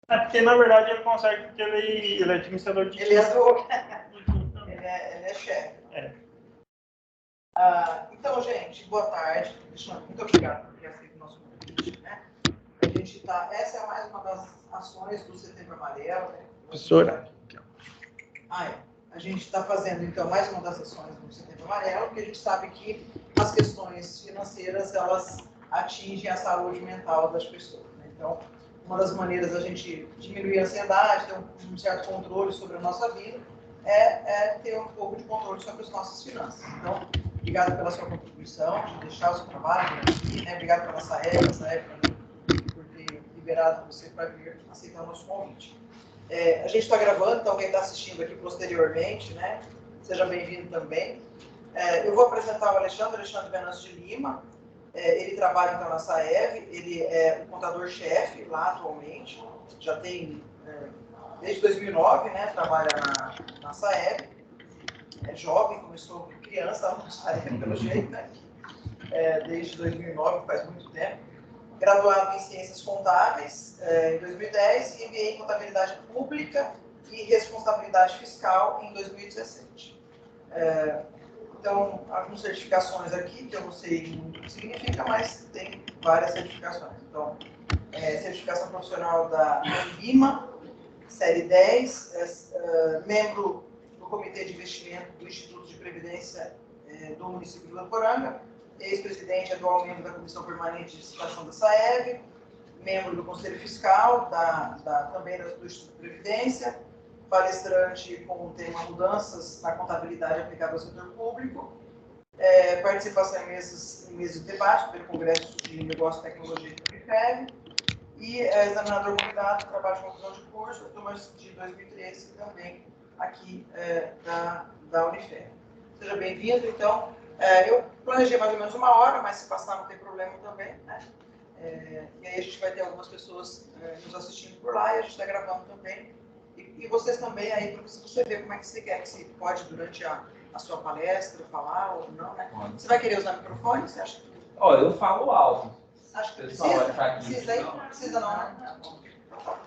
É porque, na verdade, ele consegue, porque ele é administrador de... Ele é do... ele é chefe. É. Então, gente, boa tarde. Muito obrigado por ter aceito o nosso convite, né? A gente tá... Essa é mais uma das ações do Setembro Amarelo, né? Professora. A gente está fazendo, então, mais uma das ações do Setembro Amarelo, porque a gente sabe que as questões financeiras, elas atingem a saúde mental das pessoas, né? Então, uma das maneiras da gente diminuir a ansiedade, ter um certo controle sobre a nossa vida, é ter um pouco de controle sobre as nossas finanças. Então, obrigado pela sua contribuição, de deixar o seu trabalho aqui, né? Obrigado pela Saeb, por ter liberado você para vir aceitar o nosso convite. A gente está gravando, então quem está assistindo aqui posteriormente, né? Seja bem-vindo também. Eu vou apresentar o Alexandre Venâncio de Lima. Ele trabalha então na Saeb, ele é o contador-chefe lá atualmente, já tem desde 2009, né? Trabalha na Saeb. É jovem, começou criança na Saeb, pelo jeito, né? Desde 2009, faz muito tempo. Graduado em Ciências Contábeis em 2010 e MBA em Contabilidade Pública e Responsabilidade Fiscal em 2017. Então, algumas certificações aqui, que eu não sei o que significa, mas tem várias certificações. Então, certificação profissional da Lima, série 10, membro do Comitê de Investimento do Instituto de Previdência do município de Votuporanga, ex-presidente, atual membro da Comissão Permanente de Licitação da Saeb, membro do Conselho Fiscal, também do Instituto de Previdência, palestrante com o tema Mudanças na Contabilidade aplicada ao setor público, participação em mesas de debate pelo Congresso de Negócios e Tecnologia do IFEB, e examinador convidado, trabalho de conclusão de curso, turmas de 2013 também aqui da Unifeb. Seja bem-vindo, então. Eu planejei mais ou menos 1 hora, mas se passar não tem problema também, né? E aí a gente vai ter algumas pessoas nos assistindo por lá e a gente está gravando também. E vocês também aí, para você ver como é que você quer, que você pode, durante a sua palestra, falar ou não, né? Você vai querer usar microfone? Você acha que... Eu falo alto. Acho que precisa não, né?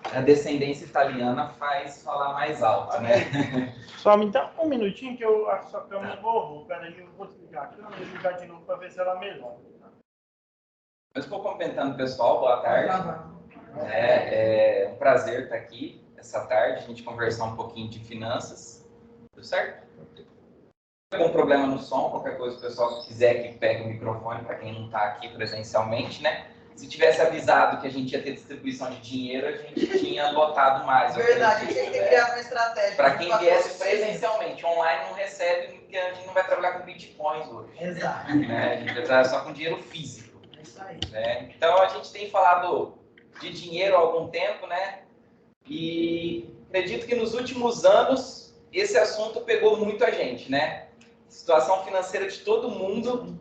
A descendência italiana faz falar mais alto, né? Só me dá um minutinho que eu acho que a sua câmera borrou. Peraí, eu vou desligar a câmera e ligar de novo para ver se ela melhora. Eu estou cumprimentando o pessoal, boa tarde. É um prazer estar aqui essa tarde, a gente conversar um pouquinho de finanças. Tudo certo? Algum problema no som, qualquer coisa, o pessoal que quiser que pegue o microfone, para quem não está aqui presencialmente, né? Se tivesse avisado que a gente ia ter distribuição de dinheiro, a gente tinha lotado mais. Verdade, a gente tem que criar uma estratégia. Para quem viesse presencialmente, online não recebe, porque a gente não vai trabalhar com bitcoins hoje. Exato. A gente vai trabalhar só com dinheiro físico. É isso aí. Então, a gente tem falado de dinheiro há algum tempo, né? E acredito que nos últimos anos, esse assunto pegou muito a gente, né? A situação financeira de todo mundo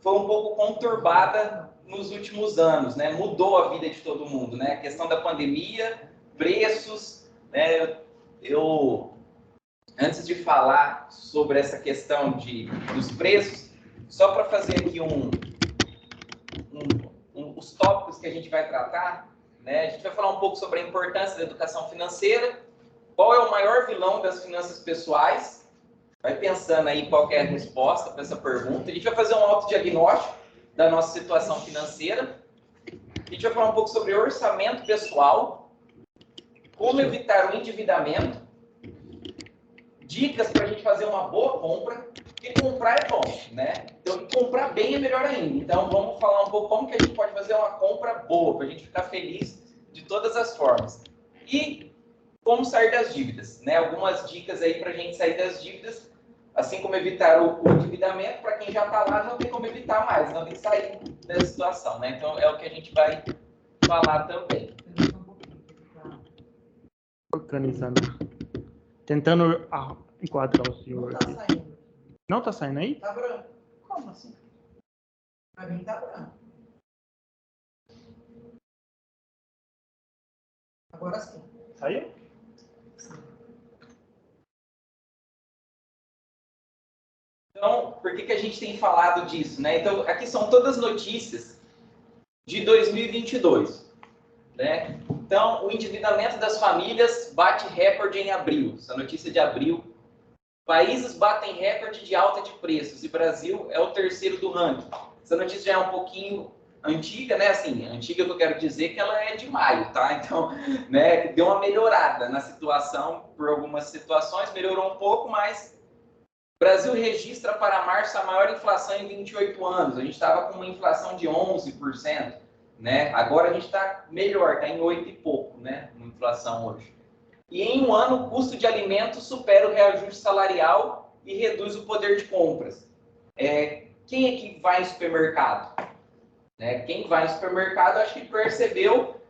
foi um pouco conturbada nos últimos anos, né? Mudou a vida de todo mundo, né? A questão da pandemia, preços, né? Eu antes de falar sobre essa questão dos preços, só para fazer aqui os tópicos que a gente vai tratar, né? A gente vai falar um pouco sobre a importância da educação financeira, qual é o maior vilão das finanças pessoais, vai pensando aí qual que é a resposta para essa pergunta. A gente vai fazer um autodiagnóstico da nossa situação financeira. A gente vai falar um pouco sobre orçamento pessoal, como evitar o endividamento, dicas para a gente fazer uma boa compra, porque comprar é bom, né? Então, comprar bem é melhor ainda. Então, vamos falar um pouco como que a gente pode fazer uma compra boa, para a gente ficar feliz de todas as formas. E como sair das dívidas, né? Algumas dicas aí para a gente sair das dívidas, assim como evitar o endividamento. Para quem já está lá, não tem como evitar mais, não tem que sair dessa situação, né? Então, é o que a gente vai falar também. Organizando. Tentando enquadrar o senhor. Não tá saindo. Não tá saindo aí? Tá branco. Como assim? Pra mim tá branco. Agora sim. Saiu? Então, por que a gente tem falado disso, né? Então, aqui são todas notícias de 2022, né? Então, o endividamento das famílias bate recorde em abril. Essa notícia de abril. Países batem recorde de alta de preços e Brasil é o terceiro do ranking. Essa notícia já é um pouquinho antiga, né? Assim, antiga que eu quero dizer que ela é de maio, tá? Então, né, deu uma melhorada na situação por algumas situações, melhorou um pouco, mas o Brasil registra para março a maior inflação em 28 anos. A gente estava com uma inflação de 11%, né? Agora a gente está melhor, está em 8 e pouco, né? Uma inflação hoje. E em um ano, o custo de alimentos supera o reajuste salarial e reduz o poder de compras. Quem é que vai ao supermercado? Quem vai ao supermercado, acho que percebeu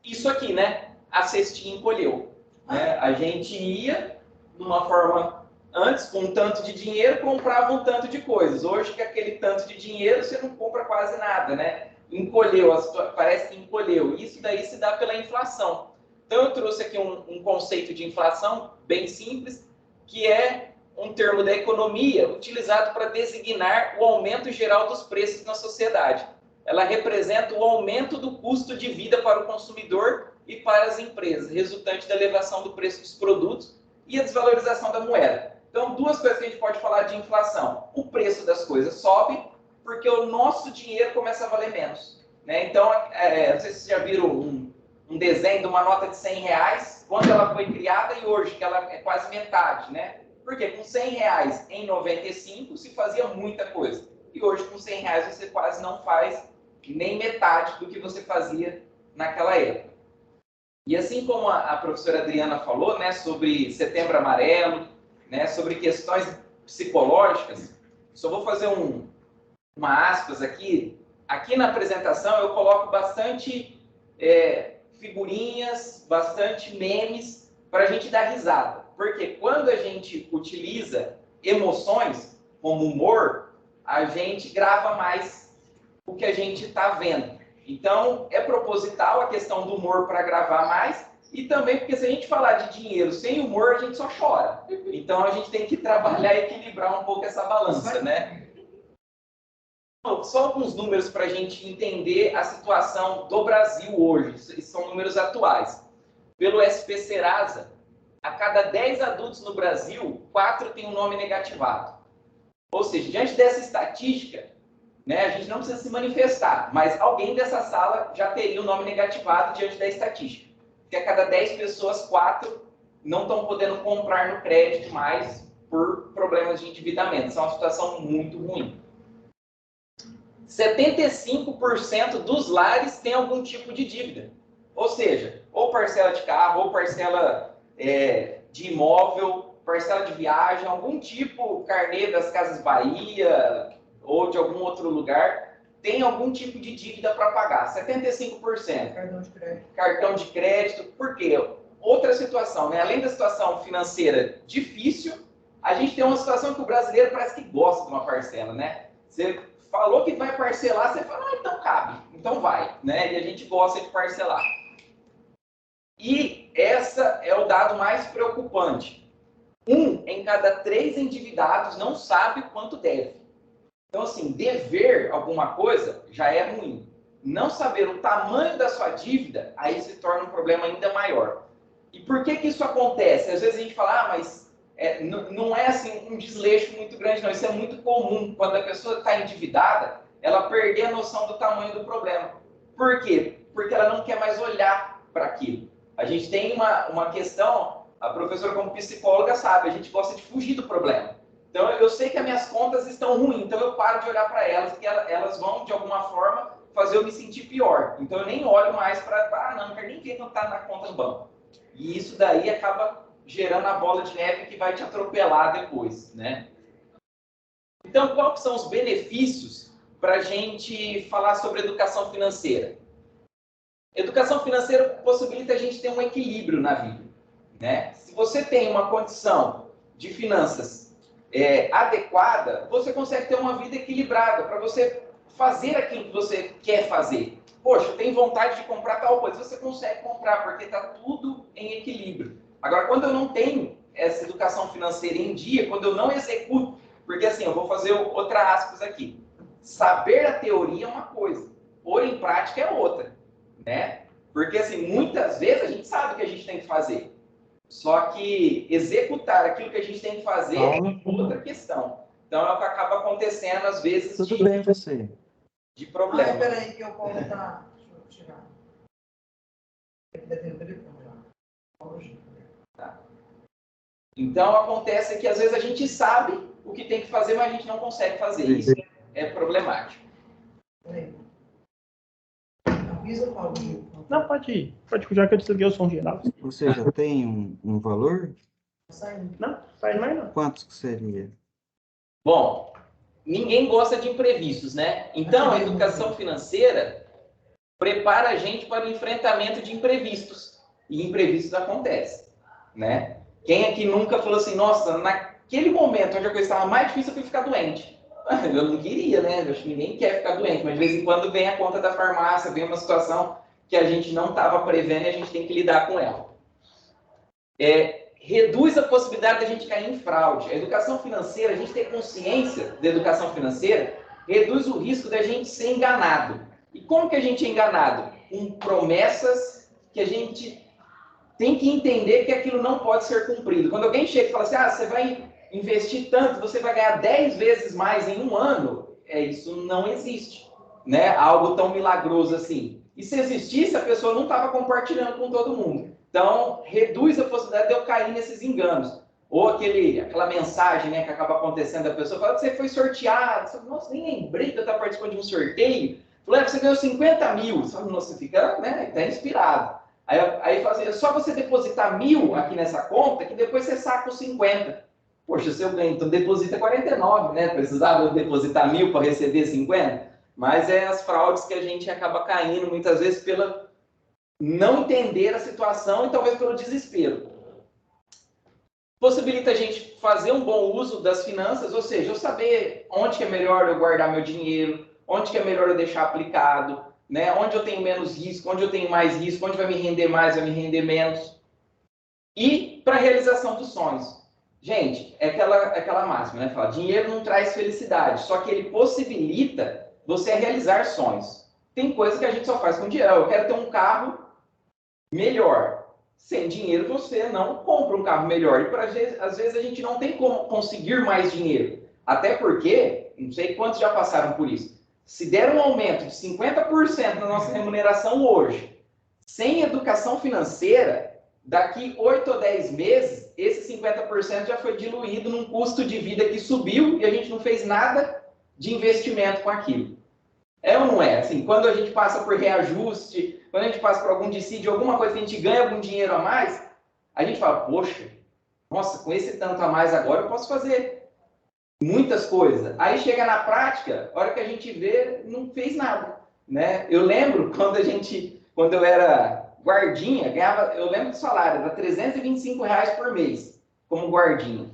isso aqui, né? A cestinha encolheu. Né? A gente ia, de uma forma, antes, com um tanto de dinheiro, comprava um tanto de coisas. Hoje, com aquele tanto de dinheiro, você não compra quase nada, né? Encolheu, parece que encolheu. Isso daí se dá pela inflação. Então, eu trouxe aqui um conceito de inflação bem simples, que é um termo da economia utilizado para designar o aumento geral dos preços na sociedade. Ela representa o aumento do custo de vida para o consumidor e para as empresas, resultante da elevação do preço dos produtos e a desvalorização da moeda. Então, duas coisas que a gente pode falar de inflação. O preço das coisas sobe porque o nosso dinheiro começa a valer menos. Né? Então, não sei se vocês já viram um desenho de uma nota de R$100, quando ela foi criada e hoje, que ela é quase metade, né? Porque com R$100 em 95 se fazia muita coisa. E hoje, com R$100, você quase não faz nem metade do que você fazia naquela época. E assim como a professora Adriana falou, né, sobre Setembro Amarelo, né, sobre questões psicológicas, só vou fazer uma aspas aqui. Aqui na apresentação eu coloco bastante figurinhas, bastante memes para a gente dar risada. Porque quando a gente utiliza emoções como humor, a gente grava mais o que a gente está vendo. Então, é proposital a questão do humor para gravar mais e também porque se a gente falar de dinheiro sem humor, a gente só chora. Então, a gente tem que trabalhar e equilibrar um pouco essa balança, né? Só alguns números para a gente entender a situação do Brasil hoje. Esses são números atuais. Pelo SP Serasa, a cada 10 adultos no Brasil, 4 têm um nome negativado. Ou seja, diante dessa estatística, né, a gente não precisa se manifestar, mas alguém dessa sala já teria um nome negativado diante da estatística. Porque a cada 10 pessoas, 4 não estão podendo comprar no crédito mais por problemas de endividamento. Isso é uma situação muito ruim. 75% dos lares têm algum tipo de dívida. Ou seja, ou parcela de carro, ou parcela de imóvel, parcela de viagem, algum tipo, carnê das Casas Bahia ou de algum outro lugar, tem algum tipo de dívida para pagar. 75%. Cartão de crédito. Cartão de crédito. Por quê? Outra situação, né? Além da situação financeira difícil, a gente tem uma situação que o brasileiro parece que gosta de uma parcela, né? Você falou que vai parcelar, você fala, então cabe, então vai, né? E a gente gosta de parcelar. E essa é o dado mais preocupante. 1 em cada 3 endividados não sabe quanto deve. Então, assim, dever alguma coisa já é ruim. Não saber o tamanho da sua dívida, aí se torna um problema ainda maior. E por que isso acontece? Às vezes a gente fala, mas não é assim um desleixo muito grande, não. Isso é muito comum. Quando a pessoa está endividada, ela perder a noção do tamanho do problema. Por quê? Porque ela não quer mais olhar para aquilo. A gente tem uma questão, a professora como psicóloga sabe, a gente gosta de fugir do problema. Então, eu sei que as minhas contas estão ruins, então eu paro de olhar para elas, porque elas vão, de alguma forma, fazer eu me sentir pior. Então, eu nem olho mais para, não quero nem ver quanto está na conta do banco. E isso daí acaba gerando a bola de neve que vai te atropelar depois, né? Então, quais são os benefícios para a gente falar sobre educação financeira? Educação financeira possibilita a gente ter um equilíbrio na vida, né? Se você tem uma condição de finanças adequada, você consegue ter uma vida equilibrada para você fazer aquilo que você quer fazer. Poxa, eu tenho vontade de comprar tal coisa, você consegue comprar, porque está tudo em equilíbrio. Agora, quando eu não tenho essa educação financeira em dia, quando eu não executo, porque assim, eu vou fazer outra aspas aqui. Saber a teoria é uma coisa, pôr em prática é outra, né? Porque, assim, muitas vezes a gente sabe o que a gente tem que fazer. Só que executar aquilo que a gente tem que fazer é outra questão. Então, é o que acaba acontecendo, às vezes, Tudo bem, você. de problema. Peraí, que eu vou botar. Deixa eu tirar. Aqui vai ter um telefone lá. Tá. Então, acontece que, às vezes, a gente sabe o que tem que fazer, mas a gente não consegue fazer. Isso é problemático. Peraí. Avisa o Paulo. Não, pode ir. Pode ir, já que eu desliguei o som geral. Você já tem um valor? Tá saindo. Não, sai mais não. Quantos que seria? Bom, ninguém gosta de imprevistos, né? Então, a educação financeira prepara a gente para o enfrentamento de imprevistos. E imprevistos acontecem, né? Quem aqui nunca falou assim, nossa, naquele momento onde a coisa estava mais difícil, eu fui ficar doente. Eu não queria, né? Eu acho que ninguém quer ficar doente, mas de vez em quando vem a conta da farmácia, vem uma situação que a gente não estava prevendo e a gente tem que lidar com ela. Reduz a possibilidade de a gente cair em fraude. A educação financeira, a gente ter consciência da educação financeira, reduz o risco da gente ser enganado. E como que a gente é enganado? Com promessas que a gente tem que entender que aquilo não pode ser cumprido. Quando alguém chega e fala assim, você vai investir tanto, você vai ganhar 10 vezes mais em um ano, isso não existe, né? Algo tão milagroso assim. E se existisse, a pessoa não estava compartilhando com todo mundo. Então, reduz a possibilidade de eu cair nesses enganos. Ou aquela mensagem, né, que acaba acontecendo, a pessoa fala que você foi sorteado. Você fala, nossa, nem lembrei que eu estava participando de um sorteio. Falei, você ganhou 50 mil. Você fala, nossa, você fica, né, até inspirado. Aí fala assim, é só você depositar 1.000 aqui nessa conta, que depois você saca os 50. Poxa, se eu ganho, então deposita 49, né? Precisava eu depositar 1.000 para receber 50? Mas é as fraudes que a gente acaba caindo, muitas vezes, pela não entender a situação e talvez pelo desespero. Possibilita a gente fazer um bom uso das finanças, ou seja, eu saber onde que é melhor eu guardar meu dinheiro, onde que é melhor eu deixar aplicado, né? Onde eu tenho menos risco, onde eu tenho mais risco, onde vai me render mais, vai me render menos. E para a realização dos sonhos. Gente, é aquela máxima, né? Fala, dinheiro não traz felicidade, só que ele possibilita você realizar sonhos. Tem coisa que a gente só faz com dinheiro. Eu quero ter um carro melhor. Sem dinheiro você não compra um carro melhor. E às vezes a gente não tem como conseguir mais dinheiro. Até porque, não sei quantos já passaram por isso, se der um aumento de 50% na nossa remuneração hoje, sem educação financeira, daqui 8 ou 10 meses, esse 50% já foi diluído num custo de vida que subiu e a gente não fez nada de investimento com aquilo. É ou não é? Assim, quando a gente passa por reajuste, quando a gente passa por algum dissídio, alguma coisa que a gente ganha algum dinheiro a mais, a gente fala, poxa, nossa, com esse tanto a mais agora eu posso fazer muitas coisas. Aí chega na prática, a hora que a gente vê, não fez nada, né? Eu lembro quando eu era guardinha, ganhava, eu lembro do salário, era R$325 por mês, como guardinha.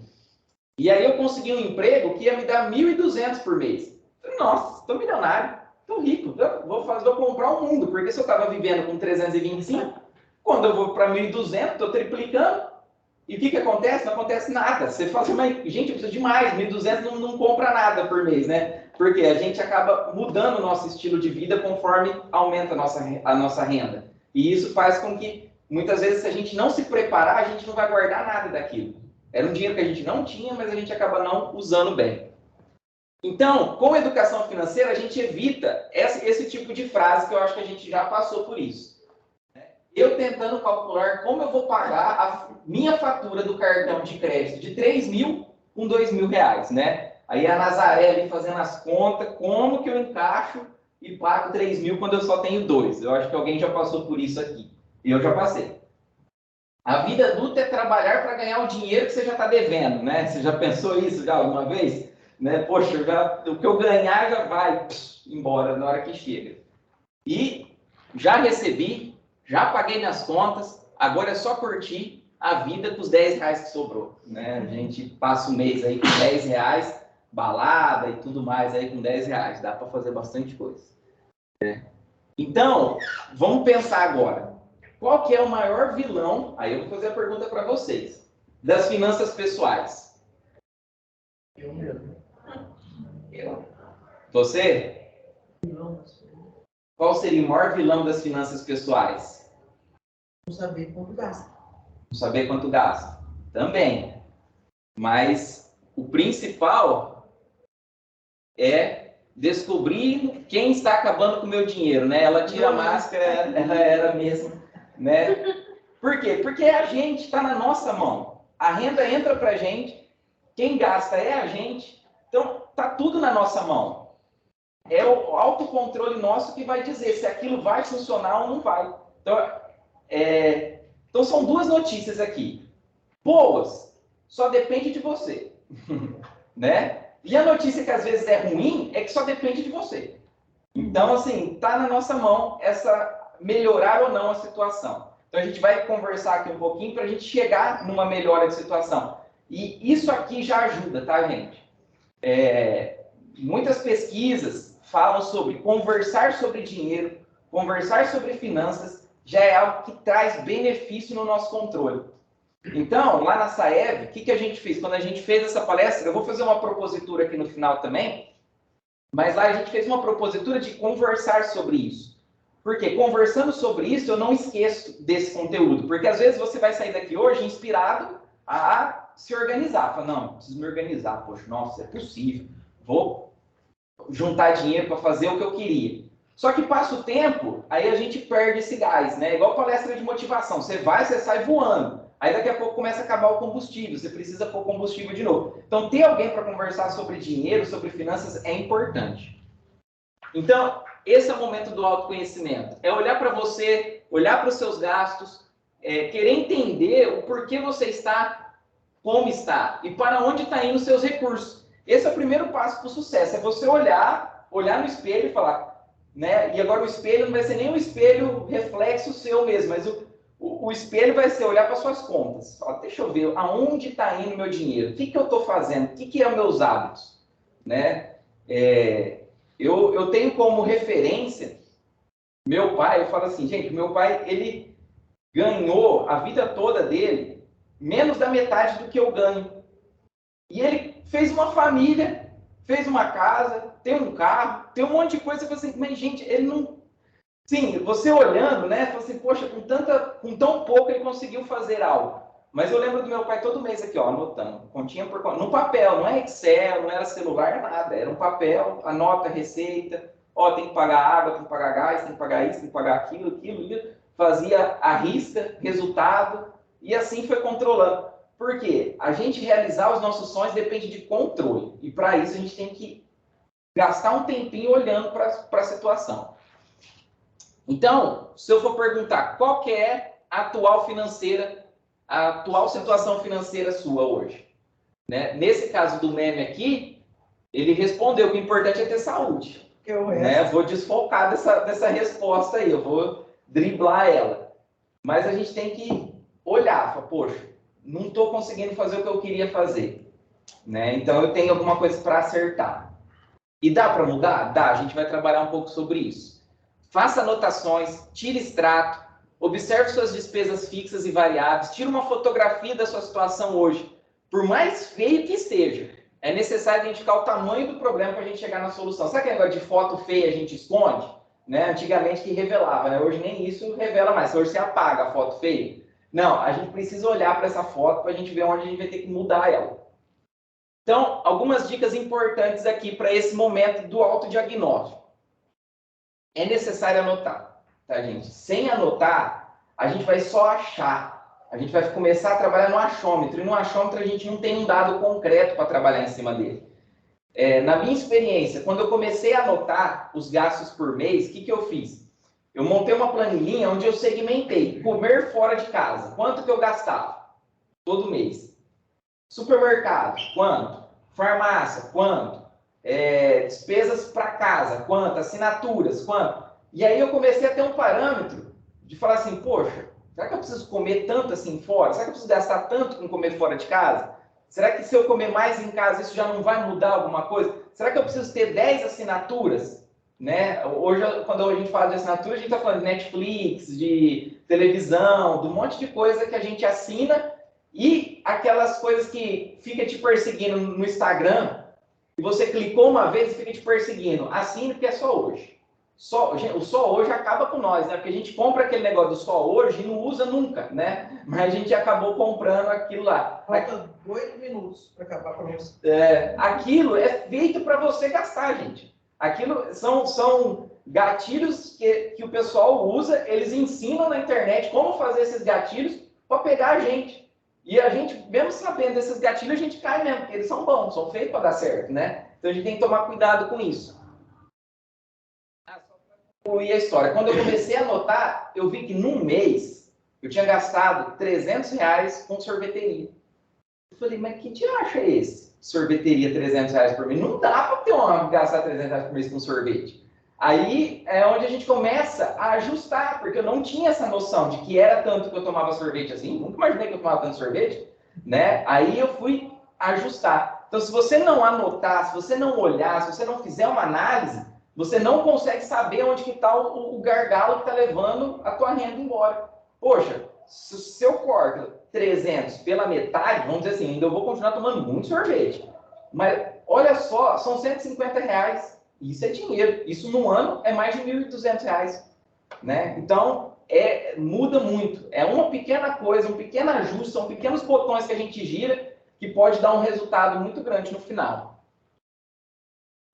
E aí eu consegui um emprego que ia me dar 1.200 por mês. Nossa, estou milionário, estou rico, vou comprar o mundo, porque se eu estava vivendo com 325, quando eu vou para 1.200, estou triplicando. E o que acontece? Não acontece nada. Você fala assim, mas gente, eu preciso de mais, 1.200 não compra nada por mês, né? Porque a gente acaba mudando o nosso estilo de vida conforme aumenta a nossa renda. E isso faz com que, muitas vezes, se a gente não se preparar, a gente não vai guardar nada daquilo. Era um dinheiro que a gente não tinha, mas a gente acaba não usando bem. Então, com a educação financeira, a gente evita esse tipo de frase que eu acho que a gente já passou por isso. Eu tentando calcular como eu vou pagar a minha fatura do cartão de crédito de 3.000 com R$2.000, né? Aí a Nazaré ali fazendo as contas, como que eu encaixo e pago 3.000 quando eu só tenho 2? Eu acho que alguém já passou por isso aqui. E eu já passei. A vida adulta é trabalhar para ganhar o dinheiro que você já está devendo, né? Você já pensou isso já alguma vez? Né? Poxa, o que eu ganhar já vai embora na hora que chega. E já recebi, já paguei minhas contas, agora é só curtir a vida com os R$10 que sobrou, né? A gente passa o mês aí com R$10, balada e tudo mais aí com R$10, dá para fazer bastante coisa. Então, vamos pensar agora, qual que é o maior vilão, aí eu vou fazer a pergunta para vocês, das finanças pessoais? Eu mesmo. Eu. Você? Qual seria o maior vilão das finanças pessoais? Não saber quanto gasta. Não saber quanto gasta. Também. Mas o principal é descobrir quem está acabando com o meu dinheiro, né? Ela tira a máscara, ela era mesmo, né? Por quê? Porque a gente está na nossa mão. A renda entra para a gente, quem gasta é a gente, então tá tudo na nossa mão. É o autocontrole nosso que vai dizer se aquilo vai funcionar ou não vai. Então são duas notícias aqui. Boas, só depende de você. Né? E a notícia que às vezes é ruim é que só depende de você. Então, assim, tá na nossa mão essa melhorar ou não a situação. Então a gente vai conversar aqui um pouquinho para a gente chegar numa melhora de situação. E isso aqui já ajuda, tá, gente? Muitas pesquisas falam sobre conversar sobre dinheiro, conversar sobre finanças, já é algo que traz benefício no nosso controle. Então, lá na SAEB, o que a gente fez? Quando a gente fez essa palestra, eu vou fazer uma propositura aqui no final também, mas lá a gente fez uma propositura de conversar sobre isso. Porque conversando sobre isso, eu não esqueço desse conteúdo. Porque às vezes você vai sair daqui hoje inspirado a se organizar. Fala, não, preciso me organizar. Poxa, nossa, é possível. Vou juntar dinheiro para fazer o que eu queria. Só que passa o tempo, aí a gente perde esse gás, né? Igual palestra de motivação. Você vai, você sai voando. Aí daqui a pouco começa a acabar o combustível. Você precisa pôr combustível de novo. Então, ter alguém para conversar sobre dinheiro, sobre finanças, é importante. Então, esse é o momento do autoconhecimento. É olhar para você, olhar para os seus gastos, querer entender o porquê você está como está e para onde está indo os seus recursos. Esse é o primeiro passo para o sucesso. É você olhar no espelho e falar, né? E agora o espelho não vai ser nem um espelho reflexo seu mesmo, mas o espelho vai ser olhar para suas contas. Falar, deixa eu ver aonde está indo meu dinheiro, o que eu estou fazendo, o que é os meus hábitos, né? Eu tenho como referência meu pai. Eu falo assim, gente, meu pai, ele ganhou a vida toda dele menos da metade do que eu ganho. E ele fez uma família, fez uma casa, tem um carro, tem um monte de coisa. Eu falo assim, mas gente, ele não... Sim, você olhando, né, fala assim, poxa, com tão pouco ele conseguiu fazer algo. Mas eu lembro do meu pai todo mês aqui, ó, anotando, continha por continha, no papel, não é Excel, não era celular, nada, era um papel, anota a receita, ó, tem que pagar água, tem que pagar gás, tem que pagar isso, tem que pagar aquilo, fazia a risca, resultado, e assim foi controlando. Por quê? A gente realizar os nossos sonhos depende de controle, e para isso a gente tem que gastar um tempinho olhando para a situação. Então, se eu for perguntar qual que é a atual situação financeira sua hoje, né? Nesse caso do meme aqui, ele respondeu que o importante é ter saúde. Né? Vou desfocar dessa resposta aí, eu vou driblar ela. Mas a gente tem que olhar, falar, poxa, não estou conseguindo fazer o que eu queria fazer, né? Então eu tenho alguma coisa para acertar. E dá para mudar? Dá, a gente vai trabalhar um pouco sobre isso. Faça anotações, tire extrato, observe suas despesas fixas e variáveis, tire uma fotografia da sua situação hoje. Por mais feio que esteja, é necessário identificar o tamanho do problema para a gente chegar na solução. Sabe aquele negócio de foto feia a gente esconde? Né? Antigamente que revelava, né? Hoje nem isso revela mais. Hoje você apaga a foto feia. Não, a gente precisa olhar para essa foto para a gente ver onde a gente vai ter que mudar ela. Então, algumas dicas importantes aqui para esse momento do autodiagnóstico. É necessário anotar, tá, gente? Sem anotar, a gente vai só achar. A gente vai começar a trabalhar no achômetro. E no achômetro a gente não tem um dado concreto para trabalhar em cima dele. Na minha experiência, quando eu comecei a anotar os gastos por mês, o que eu fiz? Eu montei uma planilhinha onde eu segmentei. Comer fora de casa, quanto que eu gastava? Todo mês. Supermercado, quanto? Farmácia, quanto? Despesas para casa, quanto? Assinaturas, quanto? E aí eu comecei a ter um parâmetro de falar assim, poxa, será que eu preciso comer tanto assim fora? Será que eu preciso gastar tanto com comer fora de casa? Será que se eu comer mais em casa isso já não vai mudar alguma coisa? Será que eu preciso ter 10 assinaturas? Né? Hoje, quando a gente fala de assinatura, a gente está falando de Netflix, de televisão, de um monte de coisa que a gente assina e aquelas coisas que fica te perseguindo no Instagram, e você clicou uma vez e fica te perseguindo. Assine porque é só hoje. o só hoje acaba com nós, né? Porque a gente compra aquele negócio do só hoje e não usa nunca, né? Mas a gente acabou comprando aquilo lá. Falta 8 minutos para acabar com isso. Aquilo é feito para você gastar, gente. Aquilo são gatilhos que o pessoal usa, eles ensinam na internet como fazer esses gatilhos para pegar a gente. E a gente, mesmo sabendo desses gatilhos, a gente cai mesmo, porque eles são bons, são feitos para dar certo, né? Então a gente tem que tomar cuidado com isso. E a história. Quando eu comecei a anotar, eu vi que num mês eu tinha gastado R$300 com sorveteria. Eu falei, mas que diacho é esse? Sorveteria R$300 por mês? Não dá para ter um gastar R$300 por mês com sorvete. Aí é onde a gente começa a ajustar, porque eu não tinha essa noção de que era tanto que eu tomava sorvete assim, nunca imaginei que eu tomava tanto sorvete, né? Aí eu fui ajustar. Então, se você não anotar, se você não olhar, se você não fizer uma análise, você não consegue saber onde que está o gargalo que está levando a tua renda embora. Poxa, se eu corto 300 pela metade, vamos dizer assim, ainda eu vou continuar tomando muito sorvete. Mas olha só, são R$150. Isso é dinheiro. Isso num ano é mais de R$1.200. Né? Então, muda muito. É uma pequena coisa, um pequeno ajuste, são pequenos botões que a gente gira que pode dar um resultado muito grande no final.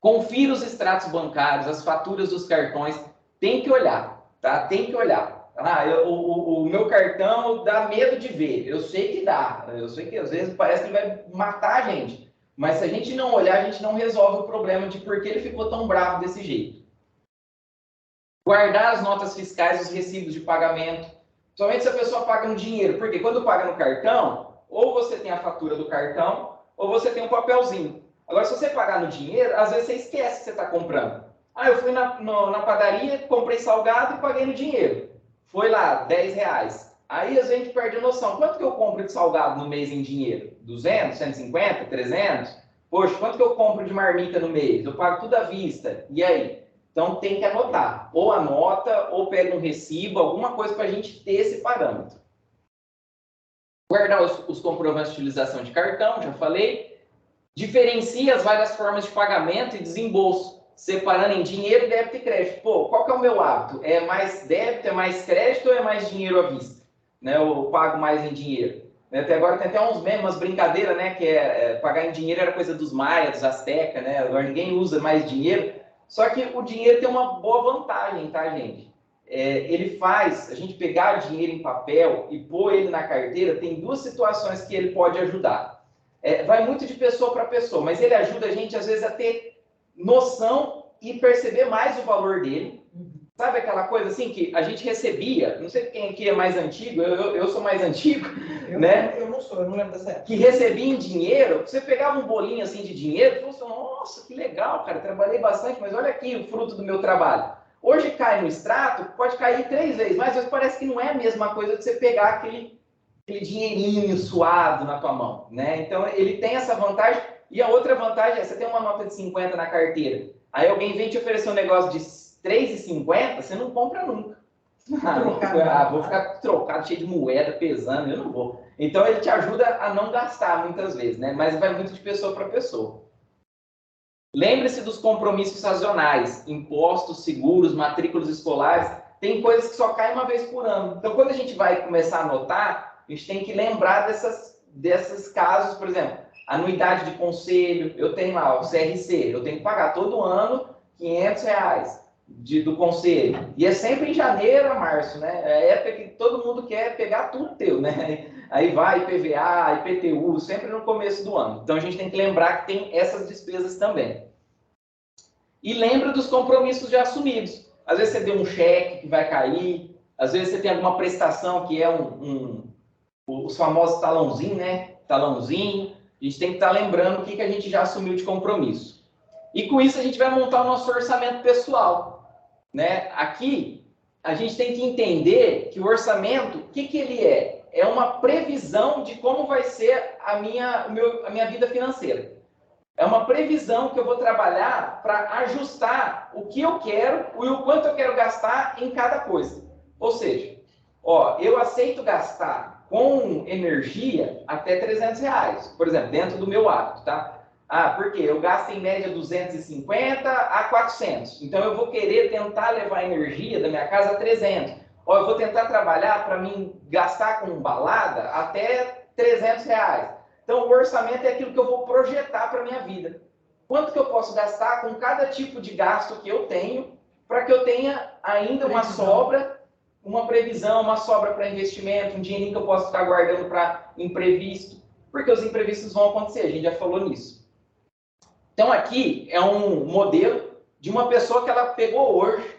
Confira os extratos bancários, as faturas dos cartões. Tem que olhar, tá? Tem que olhar. O meu cartão dá medo de ver. Eu sei que dá. Eu sei que às vezes parece que ele vai matar a gente. Mas se a gente não olhar, a gente não resolve o problema de por que ele ficou tão bravo desse jeito. Guardar as notas fiscais, os recibos de pagamento. Somente se a pessoa paga no dinheiro. Porque quando paga no cartão, ou você tem a fatura do cartão, ou você tem um papelzinho. Agora, se você pagar no dinheiro, às vezes você esquece que você está comprando. Eu fui na padaria, comprei salgado e paguei no dinheiro. Foi lá, R$10. Aí a gente perde a noção. Quanto que eu compro de salgado no mês em dinheiro? 200, 150, 300? Poxa, quanto que eu compro de marmita no mês? Eu pago tudo à vista. E aí? Então tem que anotar. Ou anota, ou pega um recibo, alguma coisa para a gente ter esse parâmetro. Guardar os comprovantes de utilização de cartão, já falei. Diferencia as várias formas de pagamento e desembolso, separando em dinheiro, débito e crédito. Pô, qual que é o meu hábito? É mais débito, é mais crédito ou é mais dinheiro à vista? Né, eu pago mais em dinheiro. Até agora tem até uns memes, umas brincadeiras, né? Que pagar em dinheiro era coisa dos maias, dos astecas, né? Agora ninguém usa mais dinheiro. Só que o dinheiro tem uma boa vantagem, tá, gente? Ele faz a gente pegar o dinheiro em papel e pôr ele na carteira. Tem duas situações que ele pode ajudar. Vai muito de pessoa para pessoa, mas ele ajuda a gente, às vezes, a ter noção e perceber mais o valor dele. Sabe aquela coisa assim que a gente recebia, não sei quem aqui é mais antigo, eu sou mais antigo, né? Eu não sou, eu não lembro dessa época. Que recebia em dinheiro, você pegava um bolinho assim de dinheiro e falou assim, nossa, que legal, cara, trabalhei bastante, mas olha aqui o fruto do meu trabalho. Hoje cai no extrato, pode cair 3 vezes, mas parece que não é a mesma coisa de você pegar aquele dinheirinho suado na tua mão, né? Então, ele tem essa vantagem. E a outra vantagem é, você tem uma nota de 50 na carteira, aí alguém vem te oferecer um negócio de R$3,50, você não compra nunca. Vou ficar trocado, cheio de moeda, pesando, eu não vou. Então, ele te ajuda a não gastar muitas vezes, né? Mas vai muito de pessoa para pessoa. Lembre-se dos compromissos sazonais, impostos, seguros, matrículas escolares. Tem coisas que só caem uma vez por ano. Então, quando a gente vai começar a anotar, a gente tem que lembrar desses casos, por exemplo, anuidade de conselho, eu tenho lá o CRC, eu tenho que pagar todo ano R$500 do conselho. E é sempre em janeiro a março, né? É a época que todo mundo quer pegar tudo teu, né? Aí vai IPVA, IPTU, sempre no começo do ano. Então a gente tem que lembrar que tem essas despesas também. E lembra dos compromissos já assumidos. Às vezes você deu um cheque que vai cair, às vezes você tem alguma prestação que é os famosos talãozinho, né? Talãozinho. A gente tem que estar lembrando o que a gente já assumiu de compromisso. E com isso a gente vai montar o nosso orçamento pessoal, né? Aqui a gente tem que entender que o orçamento, o que ele é? É uma previsão de como vai ser a minha vida financeira. É uma previsão que eu vou trabalhar para ajustar o que eu quero e o quanto eu quero gastar em cada coisa. Ou seja, eu aceito gastar com energia até R$300, por exemplo, dentro do meu hábito, tá? Ah, por quê? Eu gasto em média 250 a 400. Então, eu vou querer tentar levar a energia da minha casa a 300. Ou eu vou tentar trabalhar para mim gastar com balada até 300 reais. Então, o orçamento é aquilo que eu vou projetar para a minha vida. Quanto que eu posso gastar com cada tipo de gasto que eu tenho, para que eu tenha ainda uma sobra, uma previsão, uma sobra para investimento, um dinheirinho que eu posso ficar guardando para imprevisto, porque os imprevistos vão acontecer, a gente já falou nisso. Então, aqui é um modelo de uma pessoa que ela pegou hoje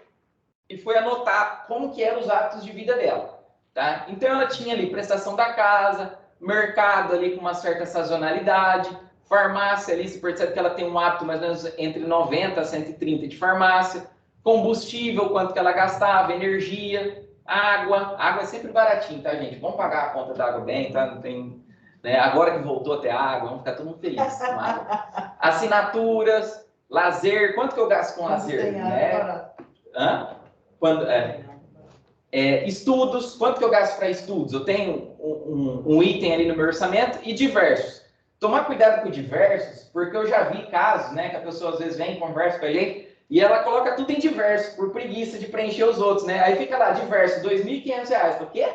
e foi anotar como que eram os hábitos de vida dela. Tá? Então, ela tinha ali prestação da casa, mercado ali com uma certa sazonalidade, farmácia ali, se percebe que ela tem um hábito mais ou menos entre 90 a 130 de farmácia, combustível, quanto que ela gastava, energia, água é sempre baratinho, tá, gente? Vamos pagar a conta da água bem, tá? Não tem... Né? Agora que voltou a ter água, vamos ficar todo mundo feliz com água. Assinaturas, lazer, quanto que eu gasto com lazer? Né? Quando, estudos, quanto que eu gasto para estudos? Eu tenho um item ali no meu orçamento e diversos. Tomar cuidado com diversos, porque eu já vi casos, né, que a pessoa às vezes vem e conversa com a gente e ela coloca tudo em diverso, por preguiça de preencher os outros, né? Aí fica lá, diverso, R$2.500. Por quê?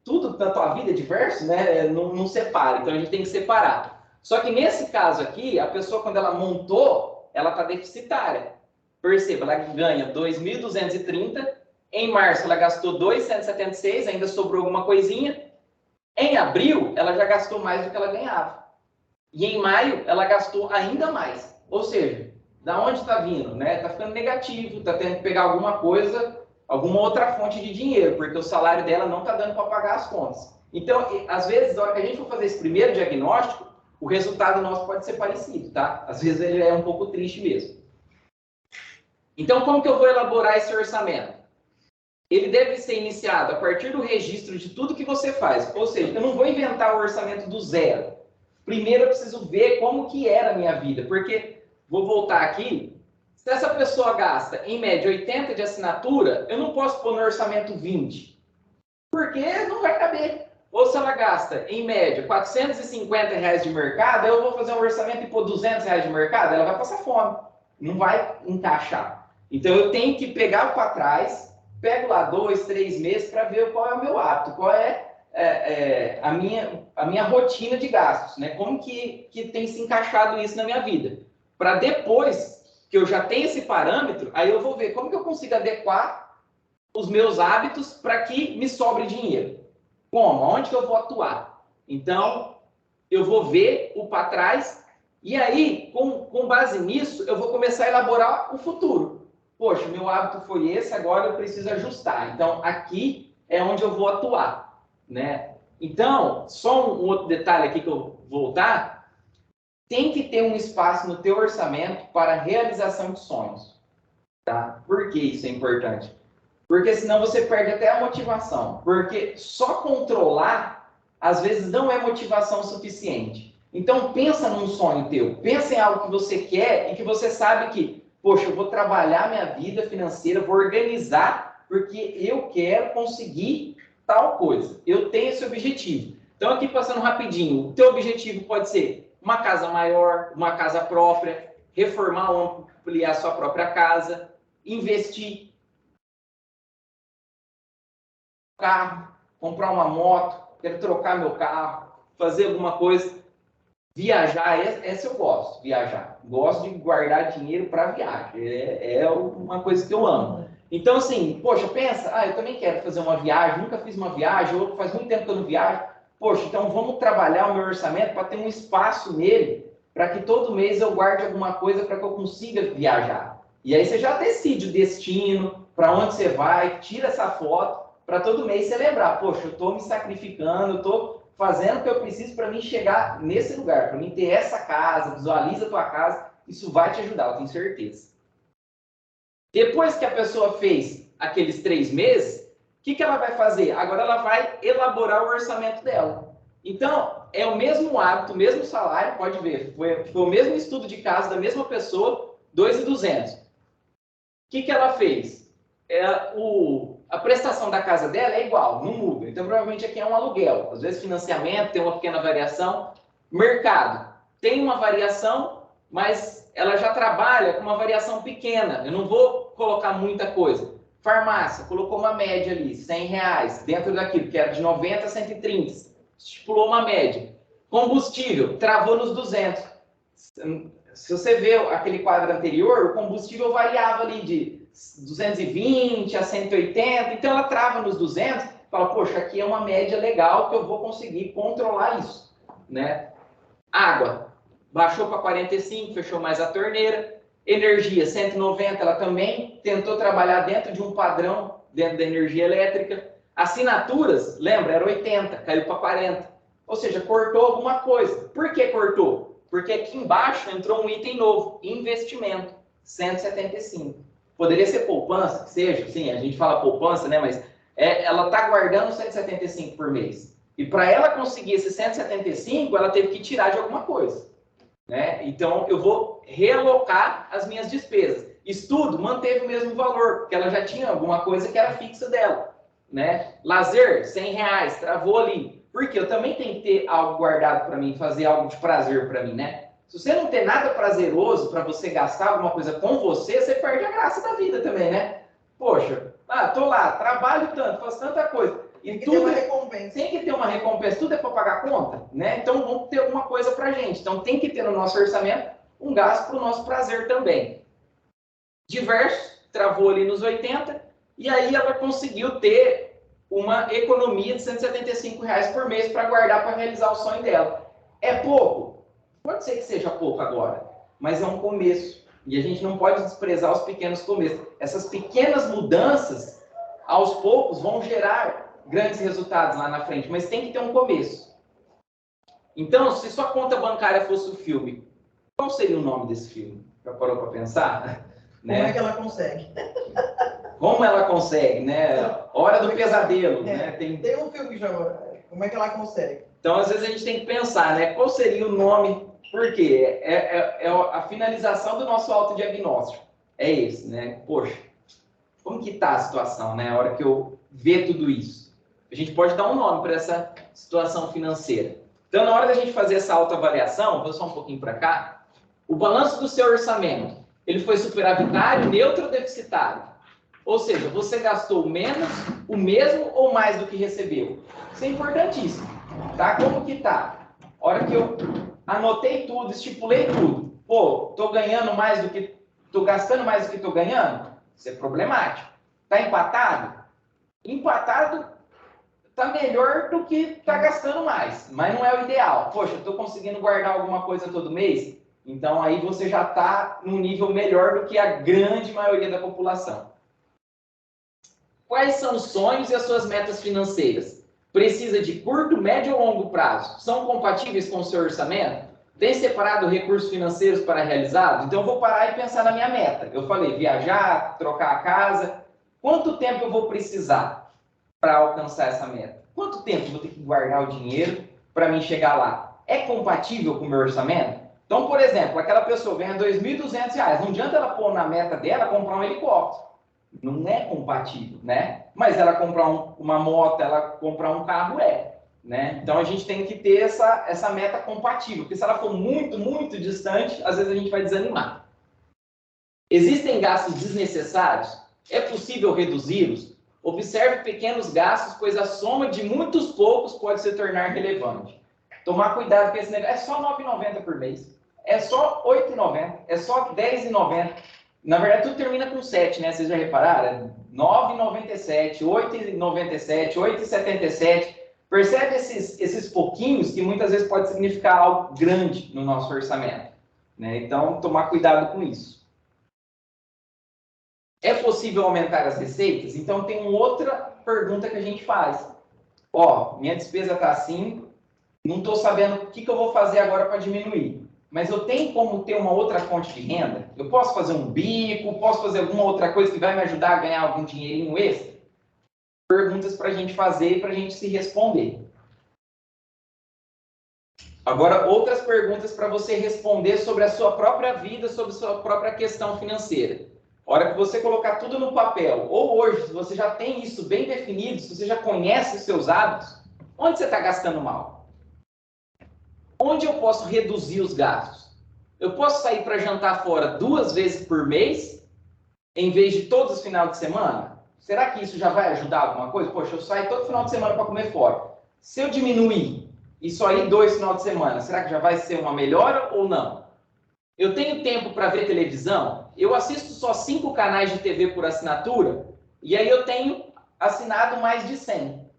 Tudo da tua vida é diverso, né? Não separa, então a gente tem que separar. Só que nesse caso aqui, a pessoa quando ela montou, ela está deficitária. Perceba, ela ganha 2.230, em março ela gastou 2.176, ainda sobrou alguma coisinha. Em abril, ela já gastou mais do que ela ganhava. E em maio, ela gastou ainda mais. Ou seja, da onde está vindo? Né? Está ficando negativo, está tendo que pegar alguma coisa, alguma outra fonte de dinheiro, porque o salário dela não está dando para pagar as contas. Então, às vezes, na hora que a gente for fazer esse primeiro diagnóstico, o resultado nosso pode ser parecido, tá? Às vezes ele é um pouco triste mesmo. Então, como que eu vou elaborar esse orçamento? Ele deve ser iniciado a partir do registro de tudo que você faz. Ou seja, eu não vou inventar o orçamento do zero. Primeiro eu preciso ver como que era a minha vida, porque, vou voltar aqui, se essa pessoa gasta, em média, 80 de assinatura, eu não posso pôr no orçamento 20, porque não vai caber. Ou se ela gasta, em média, R$450 de mercado, eu vou fazer um orçamento e pôr R$200 de mercado, ela vai passar fome, não vai encaixar. Então, eu tenho que pegar para trás, pego lá 2, 3 meses para ver qual é o meu hábito, qual é a minha rotina de gastos, né? Como que tem se encaixado isso na minha vida. Para depois que eu já tenho esse parâmetro, aí eu vou ver como que eu consigo adequar os meus hábitos para que me sobre dinheiro. Como? Onde que eu vou atuar? Então, eu vou ver o para trás e aí, com base nisso, eu vou começar a elaborar o futuro. Poxa, meu hábito foi esse, agora eu preciso ajustar. Então, aqui é onde eu vou atuar, né? Então, só um outro detalhe aqui que eu vou voltar, tem que ter um espaço no teu orçamento para realização de sonhos, tá? Por que isso é importante? Porque senão você perde até a motivação. Porque só controlar, às vezes, não é motivação suficiente. Então, pensa num sonho teu. Pensa em algo que você quer e que você sabe que, poxa, eu vou trabalhar minha vida financeira, vou organizar, porque eu quero conseguir tal coisa. Eu tenho esse objetivo. Então, aqui passando rapidinho, o teu objetivo pode ser uma casa maior, uma casa própria, reformar ou ampliar a sua própria casa, investir, carro, comprar uma moto, quero trocar meu carro, fazer alguma coisa, viajar, essa eu gosto, viajar. Gosto de guardar dinheiro para viagem, é uma coisa que eu amo. Então, assim, poxa, pensa, eu também quero fazer uma viagem, nunca fiz uma viagem, ou faz muito tempo que eu não viajo. Poxa, então vamos trabalhar o meu orçamento para ter um espaço nele, para que todo mês eu guarde alguma coisa para que eu consiga viajar. E aí você já decide o destino, para onde você vai, tira essa foto, para todo mês você lembrar, poxa, eu estou me sacrificando, eu estou fazendo o que eu preciso para mim chegar nesse lugar, para mim ter essa casa, visualiza a tua casa, isso vai te ajudar, eu tenho certeza. Depois que a pessoa fez aqueles 3 meses, o que ela vai fazer? Agora ela vai elaborar o orçamento dela. Então, é o mesmo hábito, o mesmo salário, pode ver, foi o mesmo estudo de caso da mesma pessoa, 2.200. O que ela fez? A prestação da casa dela é igual, não muda. Então, provavelmente aqui é um aluguel. Às vezes, financiamento tem uma pequena variação. Mercado tem uma variação, mas ela já trabalha com uma variação pequena. Eu não vou colocar muita coisa. Farmácia, colocou uma média ali, R$100, dentro daquilo, que era de 90 a 130. Estipulou uma média. Combustível, travou nos 200. Se você vê aquele quadro anterior, o combustível variava ali de 220 a 180, então ela trava nos 200, fala, poxa, aqui é uma média legal que eu vou conseguir controlar isso, né? Água, baixou para 45, fechou mais a torneira. Energia, 190, ela também tentou trabalhar dentro de um padrão, dentro da energia elétrica. Assinaturas, lembra, era 80, caiu para 40. Ou seja, cortou alguma coisa. Por que cortou? Porque aqui embaixo entrou um item novo, investimento, 175. Poderia ser poupança, que seja, sim, a gente fala poupança, né, mas ela está guardando 175 por mês. E para ela conseguir esse 175, ela teve que tirar de alguma coisa, né? Então, eu vou realocar as minhas despesas. Estudo, manteve o mesmo valor, porque ela já tinha alguma coisa que era fixa dela, né? Lazer, R$100, travou ali. Porque eu também tenho que ter algo guardado para mim, fazer algo de prazer para mim, né? Se você não tem nada prazeroso para você gastar alguma coisa com você, você perde a graça da vida também, né? Poxa, tô lá, trabalho tanto, faço tanta coisa. E Tem que ter uma recompensa. Tem que ter uma recompensa, tudo é para pagar conta, né? Então vamos ter alguma coisa para gente. Então tem que ter no nosso orçamento um gasto para o nosso prazer também. Diversos, travou ali nos 80, e aí ela conseguiu ter uma economia de R$175 por mês para guardar para realizar o sonho dela. É pouco? Pode ser que seja pouco agora, mas é um começo. E a gente não pode desprezar os pequenos começos. Essas pequenas mudanças, aos poucos, vão gerar grandes resultados lá na frente, mas tem que ter um começo. Então, se sua conta bancária fosse o filme, qual seria o nome desse filme? Já parou para pensar? Como é que ela consegue? Como ela consegue, né? Hora do pesadelo, né? Tem um filme que chama Como é que ela consegue? Então, às vezes a gente tem que pensar, né? Qual seria o nome? Por quê? É a finalização do nosso autodiagnóstico. É esse, né? Poxa, como que tá a situação, né? A hora que eu ver tudo isso. A gente pode dar um nome para essa situação financeira. Então, na hora da gente fazer essa autoavaliação, vou só um pouquinho para cá, o balanço do seu orçamento, ele foi superavitário, neutro ou deficitário? Ou seja, você gastou menos, o mesmo ou mais do que recebeu? Isso é importantíssimo, tá? Como que tá? A hora que eu anotei tudo, estipulei tudo, pô, tô ganhando mais do que... tô gastando mais do que tô ganhando? Isso é problemático. Tá empatado? Empatado tá melhor do que tá gastando mais, mas não é o ideal. Poxa, eu tô conseguindo guardar alguma coisa todo mês? Então aí você já tá num nível melhor do que a grande maioria da população. Quais são os sonhos e as suas metas financeiras? Precisa de curto, médio ou longo prazo? São compatíveis com o seu orçamento? Tem separado recursos financeiros para realizá-los? Então eu vou parar e pensar na minha meta. Eu falei, viajar, trocar a casa. Quanto tempo eu vou precisar para alcançar essa meta? Quanto tempo eu vou ter que guardar o dinheiro para mim chegar lá? É compatível com o meu orçamento? Então, por exemplo, aquela pessoa ganha R$2.200. Não adianta ela pôr na meta dela comprar um helicóptero. Não é compatível, né? Mas ela comprar uma moto, ela comprar um carro, né? Então, a gente tem que ter essa meta compatível. Porque se ela for muito, muito distante, às vezes a gente vai desanimar. Existem gastos desnecessários? É possível reduzi-los? Observe pequenos gastos, pois a soma de muitos poucos pode se tornar relevante. Tomar cuidado com esse negócio. É só R$9,90 por mês. É só R$8,90. É só R$10,90. Na verdade, tudo termina com 7, né? Vocês já repararam? É R$9,97, R$8,97, R$8,77. Percebe esses pouquinhos que muitas vezes pode significar algo grande no nosso orçamento, né? Então, tomar cuidado com isso. É possível aumentar as receitas? Então, tem uma outra pergunta que a gente faz. Ó, minha despesa está assim, não estou sabendo o que eu vou fazer agora para diminuir. Mas eu tenho como ter uma outra fonte de renda? Eu posso fazer um bico, posso fazer alguma outra coisa que vai me ajudar a ganhar algum dinheirinho extra? Perguntas para a gente fazer e para a gente se responder. Agora, outras perguntas para você responder sobre a sua própria vida, sobre a sua própria questão financeira. A hora que você colocar tudo no papel, ou hoje, se você já tem isso bem definido, se você já conhece os seus hábitos, onde você está gastando mal? Onde eu posso reduzir os gastos? Eu posso sair para jantar fora 2 vezes por mês, em vez de todos os finais de semana? Será que isso já vai ajudar alguma coisa? Poxa, eu saio todo final de semana para comer fora. Se eu diminuir e só ir 2 finais de semana, será que já vai ser uma melhora ou não? Eu tenho tempo para ver televisão? Eu assisto só 5 canais de TV por assinatura, e aí eu tenho assinado mais de 100.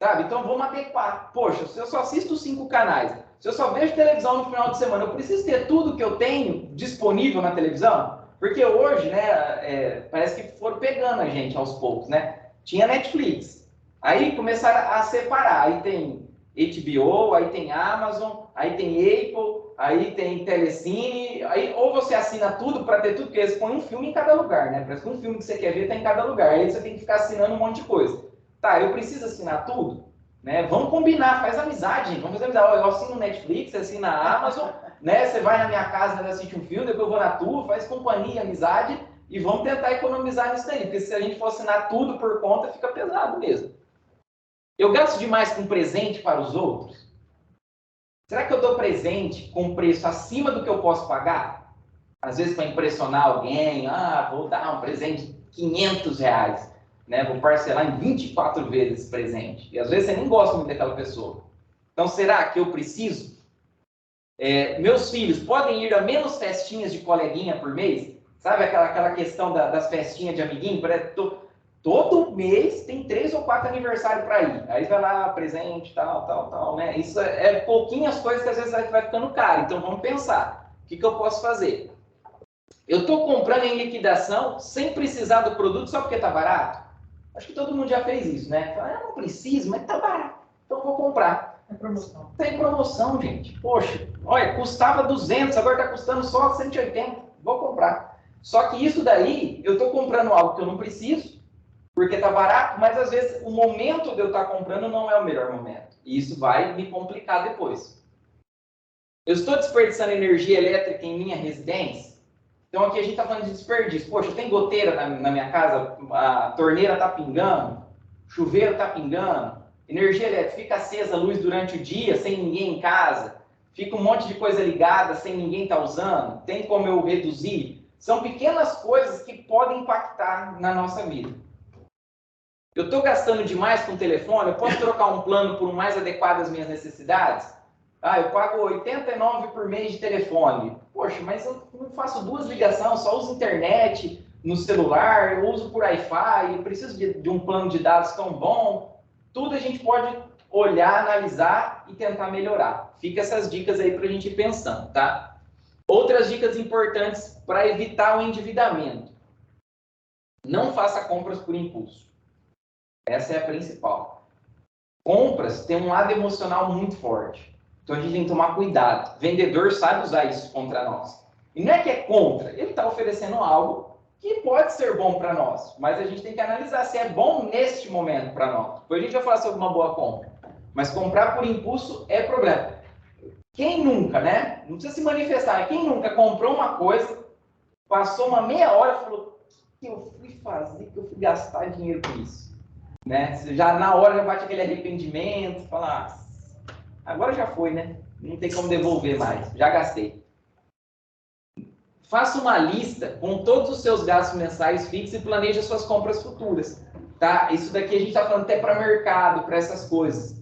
Sabe? Então vamos adequar. Poxa, se eu só assisto 5 canais, se eu só vejo televisão no final de semana, eu preciso ter tudo que eu tenho disponível na televisão? Porque hoje, né, parece que foram pegando a gente aos poucos, né? Tinha Netflix, aí começaram a separar, aí tem HBO, aí tem Amazon, aí tem Apple, aí tem Telecine, aí ou você assina tudo para ter tudo, porque eles põem um filme em cada lugar, né? Parece que um filme que você quer ver está em cada lugar, aí você tem que ficar assinando um monte de coisa. Tá, eu preciso assinar tudo? Né? Vamos combinar, faz amizade, gente. Vamos fazer amizade. Eu assino Netflix, você assina a Amazon, né? Você vai na minha casa, assiste um filme, depois eu vou na tua, faz companhia, amizade, e vamos tentar economizar nisso aí, porque se a gente for assinar tudo por conta, fica pesado mesmo. Eu gasto demais com presente para os outros? Será que eu dou presente com preço acima do que eu posso pagar? Às vezes para impressionar alguém, vou dar um presente de R$500, né? Vou parcelar em 24 vezes esse presente. E às vezes você nem gosta muito daquela pessoa. Então, será que eu preciso? Meus filhos podem ir a menos festinhas de coleguinha por mês? Sabe aquela questão das festinhas de amiguinho? Todo mês tem 3 ou 4 aniversários para ir. Aí vai lá, presente, tal, né? Isso é pouquinhas coisas que às vezes vai ficando caro. Então, vamos pensar. O que eu posso fazer? Eu estou comprando em liquidação sem precisar do produto só porque está barato? Acho que todo mundo já fez isso, né? Fala, não preciso, mas está barato. Então, eu vou comprar. Tem promoção. Tem promoção, gente. Poxa, olha, custava 200, agora está custando só 180. Vou comprar. Só que isso daí, eu estou comprando algo que eu não preciso, porque está barato, mas às vezes o momento de eu estar comprando não é o melhor momento. E isso vai me complicar depois. Eu estou desperdiçando energia elétrica em minha residência? Então aqui a gente está falando de desperdício. Poxa, tem goteira na minha casa, a torneira está pingando, chuveiro está pingando, energia elétrica fica acesa a luz durante o dia sem ninguém em casa, fica um monte de coisa ligada sem ninguém estar usando, tem como eu reduzir? São pequenas coisas que podem impactar na nossa vida. Eu estou gastando demais com o telefone, eu posso trocar um plano por um mais adequado às minhas necessidades? Eu pago R$89 por mês de telefone. Poxa, mas eu não faço 2 ligações, só uso internet no celular, eu uso por Wi-Fi, eu preciso de um plano de dados tão bom. Tudo a gente pode olhar, analisar e tentar melhorar. Fica essas dicas aí para a gente ir pensando, tá? Outras dicas importantes para evitar o endividamento. Não faça compras por impulso. Essa é a principal. Compras têm um lado emocional muito forte. Então a gente tem que tomar cuidado. O vendedor sabe usar isso contra nós. E não é que é contra, ele está oferecendo algo que pode ser bom para nós, mas a gente tem que analisar se é bom neste momento para nós. Depois a gente vai falar sobre uma boa compra. Mas comprar por impulso é problema. Quem nunca, né? Não precisa se manifestar, mas quem nunca comprou uma coisa, passou uma meia hora e falou: o que eu fui fazer, que eu fui gastar dinheiro com isso? Né? Já na hora já bate aquele arrependimento, fala, agora já foi, né? Não tem como devolver mais, já gastei. Faça uma lista com todos os seus gastos mensais fixos e planeje as suas compras futuras, tá? Isso daqui a gente está falando até para mercado, para essas coisas.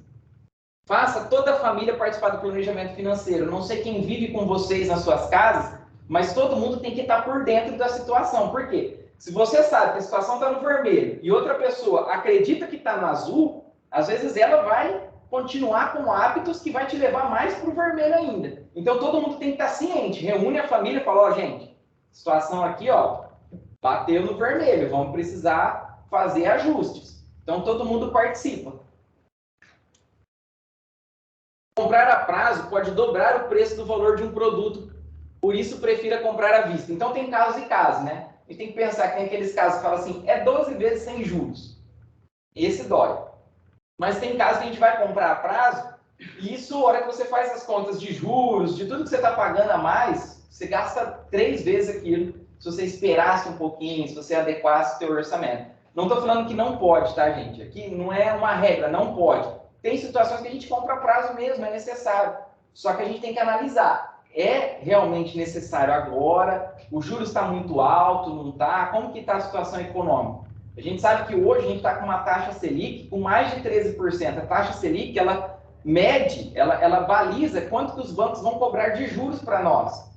Faça toda a família participar do planejamento financeiro. Não sei quem vive com vocês nas suas casas, mas todo mundo tem que estar por dentro da situação. Por quê? Se você sabe que a situação está no vermelho e outra pessoa acredita que está no azul, às vezes ela vai continuar com hábitos que vai te levar mais para o vermelho ainda. Então, todo mundo tem que estar ciente. Reúne a família e fala, gente, situação aqui, bateu no vermelho, vamos precisar fazer ajustes. Então, todo mundo participa. Comprar a prazo pode dobrar o preço do valor de um produto, por isso, prefira comprar à vista. Então, tem casos e casos, né? A gente tem que pensar que tem aqueles casos que falam assim, 12 vezes sem juros. Esse dói. Mas tem casos que a gente vai comprar a prazo, e isso, a hora que você faz as contas de juros, de tudo que você está pagando a mais, você gasta 3 vezes aquilo, se você esperasse um pouquinho, se você adequasse o seu orçamento. Não estou falando que não pode, tá, gente? Aqui não é uma regra, não pode. Tem situações que a gente compra a prazo mesmo, é necessário. Só que a gente tem que analisar. é realmente necessário agora? O juros está muito alto, não está? Como que está a situação econômica? A gente sabe que hoje a gente está com uma taxa Selic com mais de 13%. A taxa Selic, ela mede, ela baliza quanto que os bancos vão cobrar de juros para nós.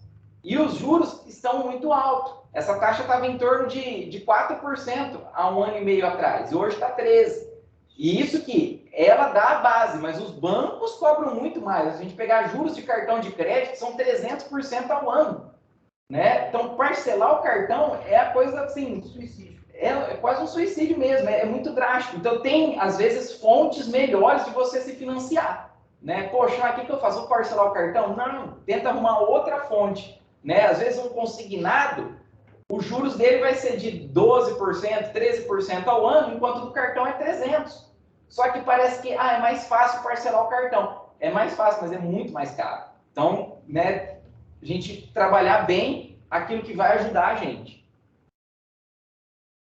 E os juros estão muito altos. Essa taxa estava em torno de 4% há um ano e meio atrás, e hoje está 13%. E isso que ela dá a base, mas os bancos cobram muito mais. A gente pegar juros de cartão de crédito, são 300% ao ano. Né? Então, parcelar o cartão é a coisa assim, suicídio. É quase um suicídio mesmo, é muito drástico. Então, tem, às vezes, fontes melhores de você se financiar. Né? Poxa, o que eu faço? Vou parcelar o cartão? Não, tenta arrumar outra fonte. Né? Às vezes, um consignado, os juros dele vai ser de 12%, 13% ao ano, enquanto o do cartão é 300%. Só que parece que é mais fácil parcelar o cartão. É mais fácil, mas é muito mais caro. Então, né, a gente trabalhar bem aquilo que vai ajudar a gente.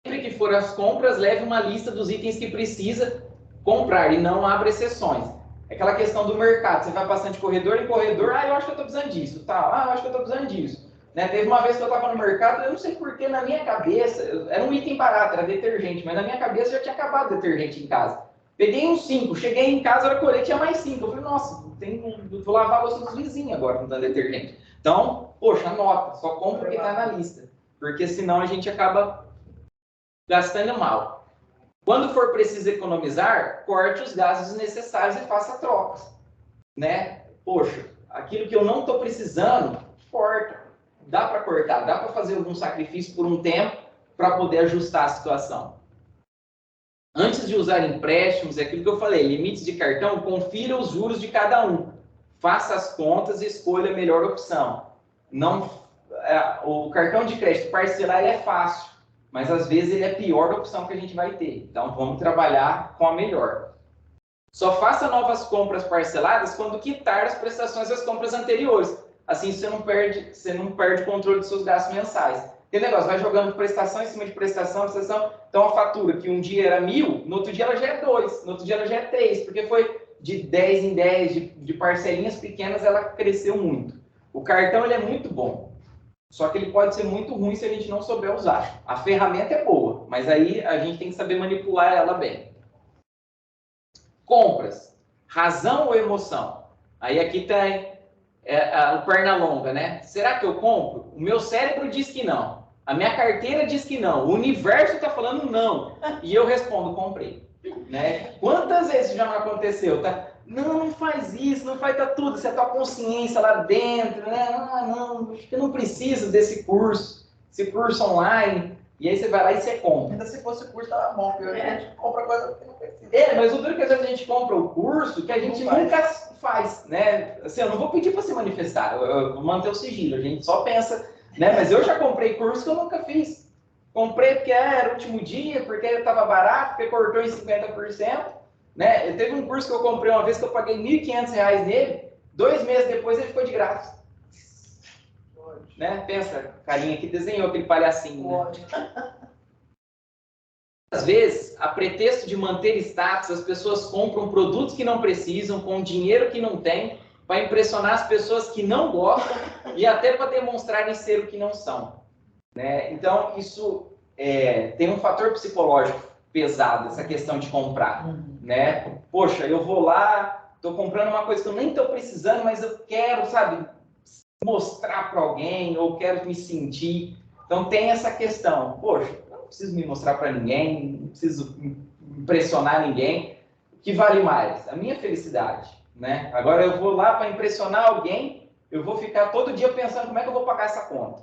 Sempre que for as compras, leve uma lista dos itens que precisa comprar e não abra exceções. Aquela questão do mercado, você vai passando de corredor em corredor, eu acho que eu estou precisando disso, tal, eu acho que eu estou precisando disso. Né? Teve uma vez que eu estava no mercado, eu não sei porquê, na minha cabeça, era um item barato, era detergente, mas na minha cabeça já tinha acabado o detergente em casa. Peguei uns 5, cheguei em casa, era colher, tinha mais 5. Eu falei, nossa, vou lavar a louça dos vizinhos agora com tanto detergente. Então, poxa, anota, só compra o que está na lista, porque senão a gente acaba gastando mal. Quando for preciso economizar, corte os gastos desnecessários e faça trocas. Né? Poxa, aquilo que eu não estou precisando, corta. Dá para cortar, dá para fazer algum sacrifício por um tempo para poder ajustar a situação. Antes de usar empréstimos, é aquilo que eu falei, limites de cartão, confira os juros de cada um. Faça as contas e escolha a melhor opção. Não, o cartão de crédito parcelar ele é fácil, mas às vezes ele é a pior opção que a gente vai ter. Então vamos trabalhar com a melhor. Só faça novas compras parceladas quando quitar as prestações das compras anteriores. Assim você não perde o controle dos seus gastos mensais. Tem negócio, vai jogando prestação em cima de prestação, então a fatura que um dia era 1.000, no outro dia ela já é 2, no outro dia ela já é 3, porque foi de 10 em 10, de parcelinhas pequenas, ela cresceu muito. O cartão ele é muito bom, só que ele pode ser muito ruim se a gente não souber usar. A ferramenta é boa, mas aí a gente tem que saber manipular ela bem. Compras, razão ou emoção? Aí aqui tem o perna longa, né? Será que eu compro? O meu cérebro diz que não. A minha carteira diz que não. O universo está falando não. E eu respondo, comprei. Né? Quantas vezes já não aconteceu? Tá? Não faz isso, não faz tudo. Você tá com consciência lá dentro, né? Não, acho que eu não preciso desse curso. Esse curso online. E aí você vai lá e você compra. Ainda se fosse o curso, tava bom, porque a gente compra coisa que não precisa. Mas o duro é que às vezes a gente compra o curso que a gente nunca faz, né? Assim, eu não vou pedir para se manifestar, eu vou manter o sigilo, a gente só pensa, né? Mas eu já comprei curso que eu nunca fiz. Comprei porque era o último dia, porque estava barato, porque cortou em 50%, né? Teve um curso que eu comprei uma vez que eu paguei R$1.500 nele, 2 meses depois ele ficou de graça. Né? Pensa, carinha que desenhou aquele palhacinho, né? Às vezes, a pretexto de manter status, as pessoas compram produtos que não precisam, com dinheiro que não tem, para impressionar as pessoas que não gostam e até para demonstrarem ser o que não são. Né? Então, isso tem um fator psicológico pesado, essa questão de comprar. Né? Poxa, eu vou lá, estou comprando uma coisa que eu nem estou precisando, mas eu quero, sabe, mostrar para alguém, ou quero me sentir. Então, tem essa questão. Poxa, não preciso me mostrar para ninguém, não preciso impressionar ninguém. O que vale mais? A minha felicidade, né? Agora eu vou lá para impressionar alguém, eu vou ficar todo dia pensando como é que eu vou pagar essa conta.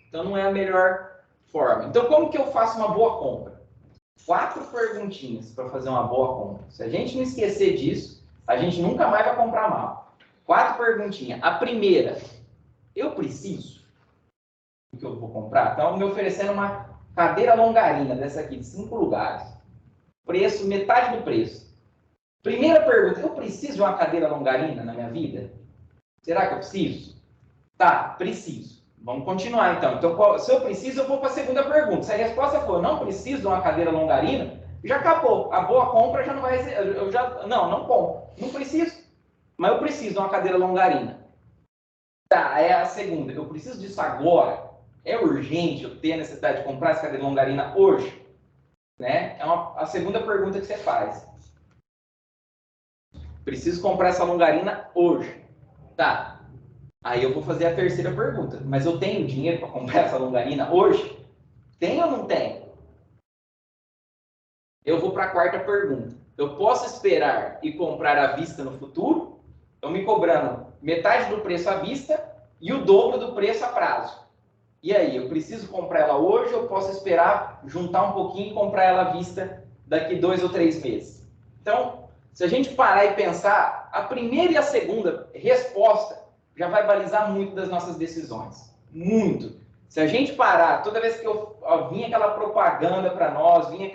Então não é a melhor forma. Então como que eu faço uma boa compra? 4 perguntinhas para fazer uma boa compra. Se a gente não esquecer disso, a gente nunca mais vai comprar mal. 4 perguntinhas. A primeira, eu preciso do que eu vou comprar? Então me oferecendo uma cadeira longarina dessa aqui, de 5 lugares. Preço, metade do preço. Primeira pergunta, eu preciso de uma cadeira longarina na minha vida? Será que eu preciso? Tá, preciso. Vamos continuar então. Então, se eu preciso, eu vou para a segunda pergunta. Se a resposta for, não preciso de uma cadeira longarina, já acabou. A boa compra já não vai ser... não compro. Não preciso. Mas eu preciso de uma cadeira longarina. Tá, é a segunda. Eu preciso disso agora? É urgente eu ter a necessidade de comprar essa cadeira de longarina hoje? Né? É a segunda pergunta que você faz. Preciso comprar essa longarina hoje. Tá. Aí eu vou fazer a terceira pergunta. Mas eu tenho dinheiro para comprar essa longarina hoje? Tem ou não tem? Eu vou para a quarta pergunta. Eu posso esperar e comprar à vista no futuro? Estão me cobrando metade do preço à vista e o dobro do preço a prazo. E aí, eu preciso comprar ela hoje ou posso esperar, juntar um pouquinho e comprar ela à vista daqui 2 ou 3 meses? Então, se a gente parar e pensar, a primeira e a segunda resposta já vai balizar muito das nossas decisões. Muito. Se a gente parar, toda vez que vinha aquela propaganda para nós, vinha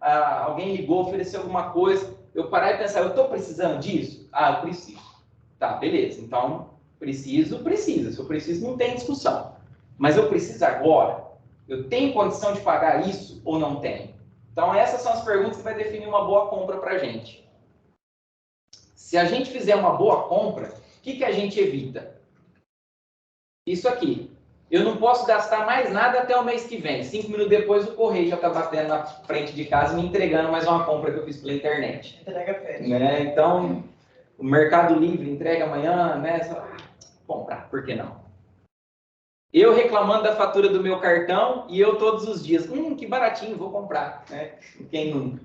alguém ligou, ofereceu alguma coisa, eu parar e pensar, eu estou precisando disso? Ah, eu preciso. Tá, beleza. Então, precisa. Se eu preciso, não tem discussão. Mas eu preciso agora? Eu tenho condição de pagar isso ou não tenho? Então, essas são as perguntas que vai definir uma boa compra para a gente. Se a gente fizer uma boa compra, o que a gente evita? Isso aqui. Eu não posso gastar mais nada até o mês que vem. 5 minutos depois, o correio já está batendo na frente de casa e me entregando mais uma compra que eu fiz pela internet. Entrega férias. Né? Então, o Mercado Livre entrega amanhã, né? Comprar, por que não? Eu reclamando da fatura do meu cartão e eu todos os dias, que baratinho, vou comprar. Né? Quem nunca?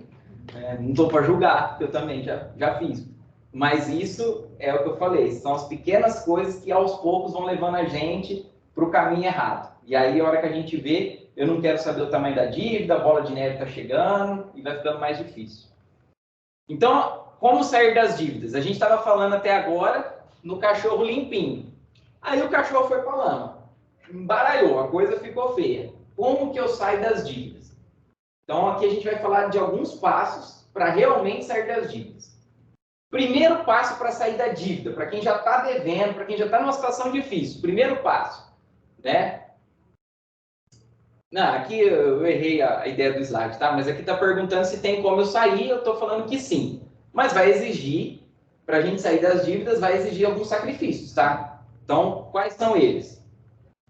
Não estou para julgar, eu também já fiz. Mas isso é o que eu falei, são as pequenas coisas que aos poucos vão levando a gente para o caminho errado. E aí, a hora que a gente vê, eu não quero saber o tamanho da dívida, a bola de neve está chegando e vai ficando mais difícil. Então, como sair das dívidas? A gente estava falando até agora no cachorro limpinho. Aí o cachorro foi para a lama. Embaralhou, a coisa ficou feia. Como que eu saio das dívidas? Então, aqui a gente vai falar de alguns passos para realmente sair das dívidas. Primeiro passo para sair da dívida, para quem já está devendo, para quem já está numa situação difícil. Primeiro passo, né? Não, aqui eu errei a ideia do slide, tá? Mas aqui está perguntando se tem como eu sair, eu estou falando que sim. Mas vai exigir, para a gente sair das dívidas, vai exigir alguns sacrifícios, tá? Então, quais são eles?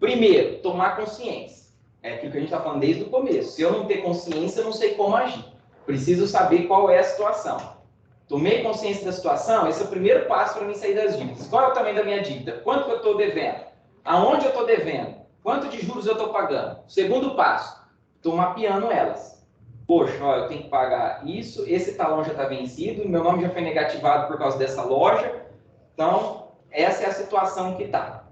Primeiro, tomar consciência. É aquilo que a gente está falando desde o começo. Se eu não ter consciência, eu não sei como agir. Preciso saber qual é a situação. Tomei consciência da situação, esse é o primeiro passo para mim sair das dívidas. Qual é o tamanho da minha dívida? Quanto que eu estou devendo? Aonde eu estou devendo? Quanto de juros eu estou pagando? Segundo passo, estou mapeando elas. Poxa, ó, eu tenho que pagar isso, esse talão já está vencido, meu nome já foi negativado por causa dessa loja. Então, essa é a situação que está.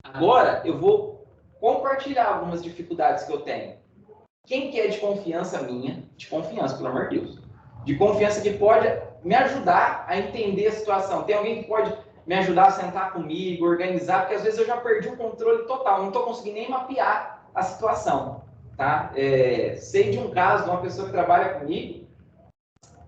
Agora, eu vou compartilhar algumas dificuldades que eu tenho. Quem que é de confiança minha? De confiança, pelo amor de Deus. De confiança que pode me ajudar a entender a situação. Tem alguém que pode me ajudar a sentar comigo, organizar, porque às vezes eu já perdi o controle total, não estou conseguindo nem mapear a situação. Tá? Sei de um caso de uma pessoa que trabalha comigo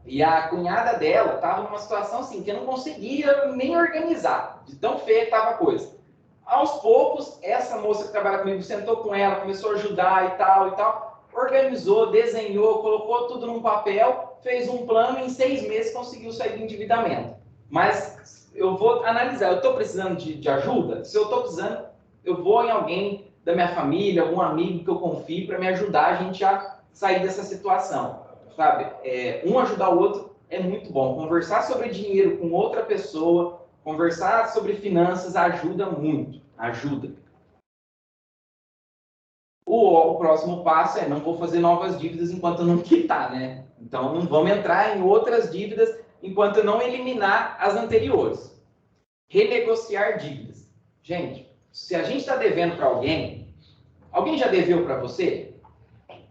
e a cunhada dela estava numa situação assim, que eu não conseguia nem organizar, de tão feia que estava a coisa. Aos poucos, essa moça que trabalha comigo sentou com ela, começou a ajudar e tal, organizou, desenhou, colocou tudo num papel, fez um plano e em 6 meses conseguiu sair do endividamento. Mas eu vou analisar, eu estou precisando de ajuda? Se eu estou precisando, eu vou em alguém da minha família, algum amigo que eu confie para me ajudar a gente a sair dessa situação. Sabe? Um ajudar o outro é muito bom. Conversar sobre dinheiro com outra pessoa, conversar sobre finanças ajuda muito, ajuda. O próximo passo é não vou fazer novas dívidas enquanto eu não quitar, né? Então, não vamos entrar em outras dívidas enquanto eu não eliminar as anteriores. Renegociar dívidas. Gente, se a gente está devendo para alguém já deveu para você?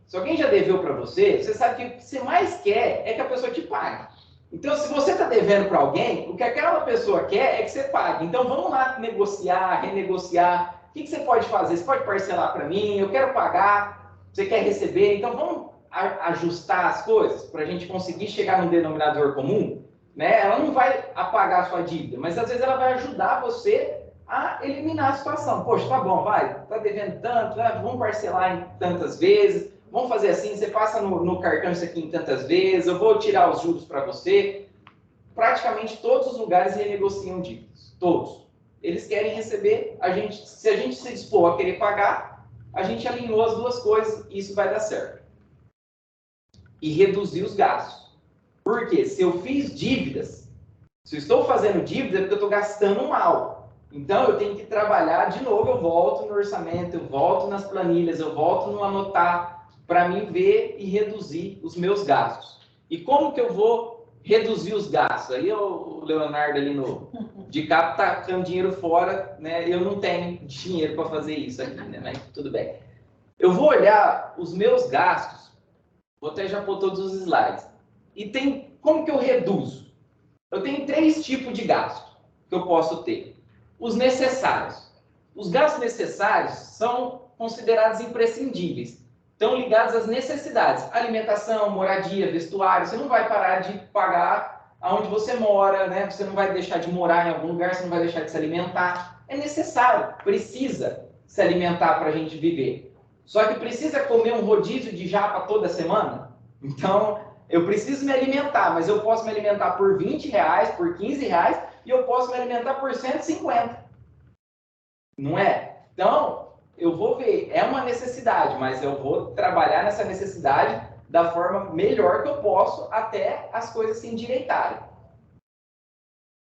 Se alguém já deveu para você, você sabe que o que você mais quer é que a pessoa te pague. Então, se você está devendo para alguém, o que aquela pessoa quer é que você pague. Então, vamos lá negociar, renegociar. O que você pode fazer? Você pode parcelar para mim? Eu quero pagar. Você quer receber? Então, vamos ajustar as coisas para a gente conseguir chegar num denominador comum. Né? Ela não vai apagar a sua dívida, mas às vezes ela vai ajudar você a eliminar a situação. Poxa, tá bom, vai. Tá devendo tanto, né? Vamos parcelar em tantas vezes. Vamos fazer assim, você passa no cartão isso aqui em tantas vezes, eu vou tirar os juros para você. Praticamente todos os lugares renegociam dívidas. Todos. eles querem receber, se a gente se dispor a querer pagar, a gente alinhou as duas coisas e isso vai dar certo. E reduzir os gastos. Porque se eu fiz dívidas, se eu estou fazendo dívida é porque eu estou gastando mal. Então eu tenho que trabalhar de novo, eu volto no orçamento, eu volto nas planilhas, eu volto no anotar, para mim ver e reduzir os meus gastos. E como que eu vou reduzir os gastos? Aí o Leonardo ali de capa tá tacando dinheiro fora, né? Eu não tenho dinheiro para fazer isso aqui, né? Mas tudo bem. Eu vou olhar os meus gastos, vou até já pôr todos os slides. E como que eu reduzo? Eu tenho 3 tipos de gastos que eu posso ter. Os necessários. Os gastos necessários são considerados imprescindíveis. Estão ligados às necessidades. Alimentação, moradia, vestuário. Você não vai parar de pagar aonde você mora, né? Você não vai deixar de morar em algum lugar, você não vai deixar de se alimentar. É necessário, precisa se alimentar para a gente viver. Só que precisa comer um rodízio de japa toda semana? Então, eu preciso me alimentar, mas eu posso me alimentar por R$20, por R$15, e eu posso me alimentar por 150. Não é? Então, eu vou ver, é uma necessidade, mas eu vou trabalhar nessa necessidade da forma melhor que eu posso até as coisas se endireitarem.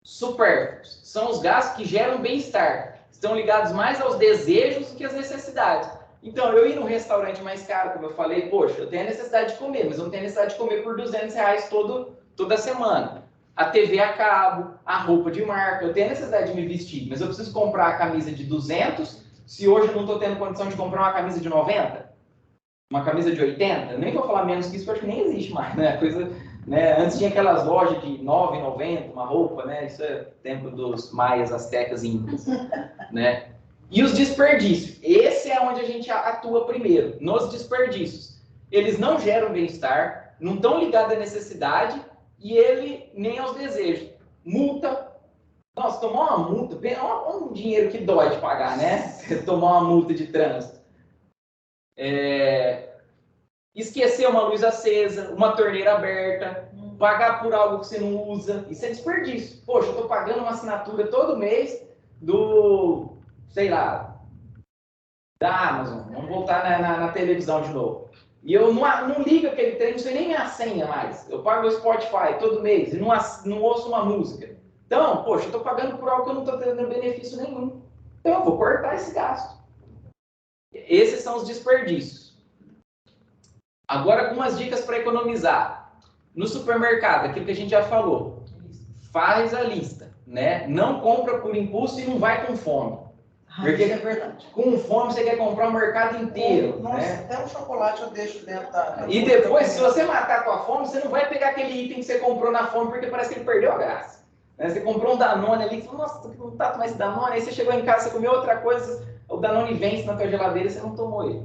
Supérfluos são os gastos que geram bem-estar, estão ligados mais aos desejos do que às necessidades. Então, eu ir num restaurante mais caro, como eu falei, poxa, eu tenho a necessidade de comer, mas eu não tenho a necessidade de comer por R$200 toda semana. A TV a cabo, a roupa de marca, eu tenho a necessidade de me vestir, mas eu preciso comprar a camisa de 200, se hoje eu não estou tendo condição de comprar uma camisa de 90, uma camisa de 80, eu nem vou falar menos que isso, porque acho que nem existe mais, né? Coisa, né? Antes tinha aquelas lojas de 9,90, uma roupa, né? Isso é tempo dos maias, astecas e incas, né? E os desperdícios. Esse é onde a gente atua primeiro, nos desperdícios. Eles não geram bem-estar, não estão ligados à necessidade e ele nem aos desejos. Multa. Nossa, tomar uma multa, um dinheiro que dói de pagar, né? Você tomar uma multa de trânsito. Esquecer uma luz acesa, uma torneira aberta, pagar por algo que você não usa. Isso é desperdício. Poxa, eu estou pagando uma assinatura todo mês do... sei lá, da Amazon, vamos voltar na televisão de novo. E eu não ligo aquele trem, não sei nem minha senha mais. Eu pago o Spotify todo mês e não ouço uma música. Então, poxa, eu estou pagando por algo que eu não estou tendo benefício nenhum. Então, eu vou cortar esse gasto. Esses são os desperdícios. Agora, algumas dicas para economizar. No supermercado, aquilo que a gente já falou, faz a lista, né? Não compra por impulso e não vai com fome. Porque isso é verdade. Com fome você quer comprar o mercado inteiro. Nossa, né? até um chocolate eu deixo dentro da... E depois, se você matar com a fome, você não vai pegar aquele item que você comprou na fome, porque parece que ele perdeu a graça. Né? Você comprou um Danone ali, e falou, nossa, não tá mais Danone. Aí você chegou em casa, você comeu outra coisa, o Danone vence na tua geladeira e você não tomou ele.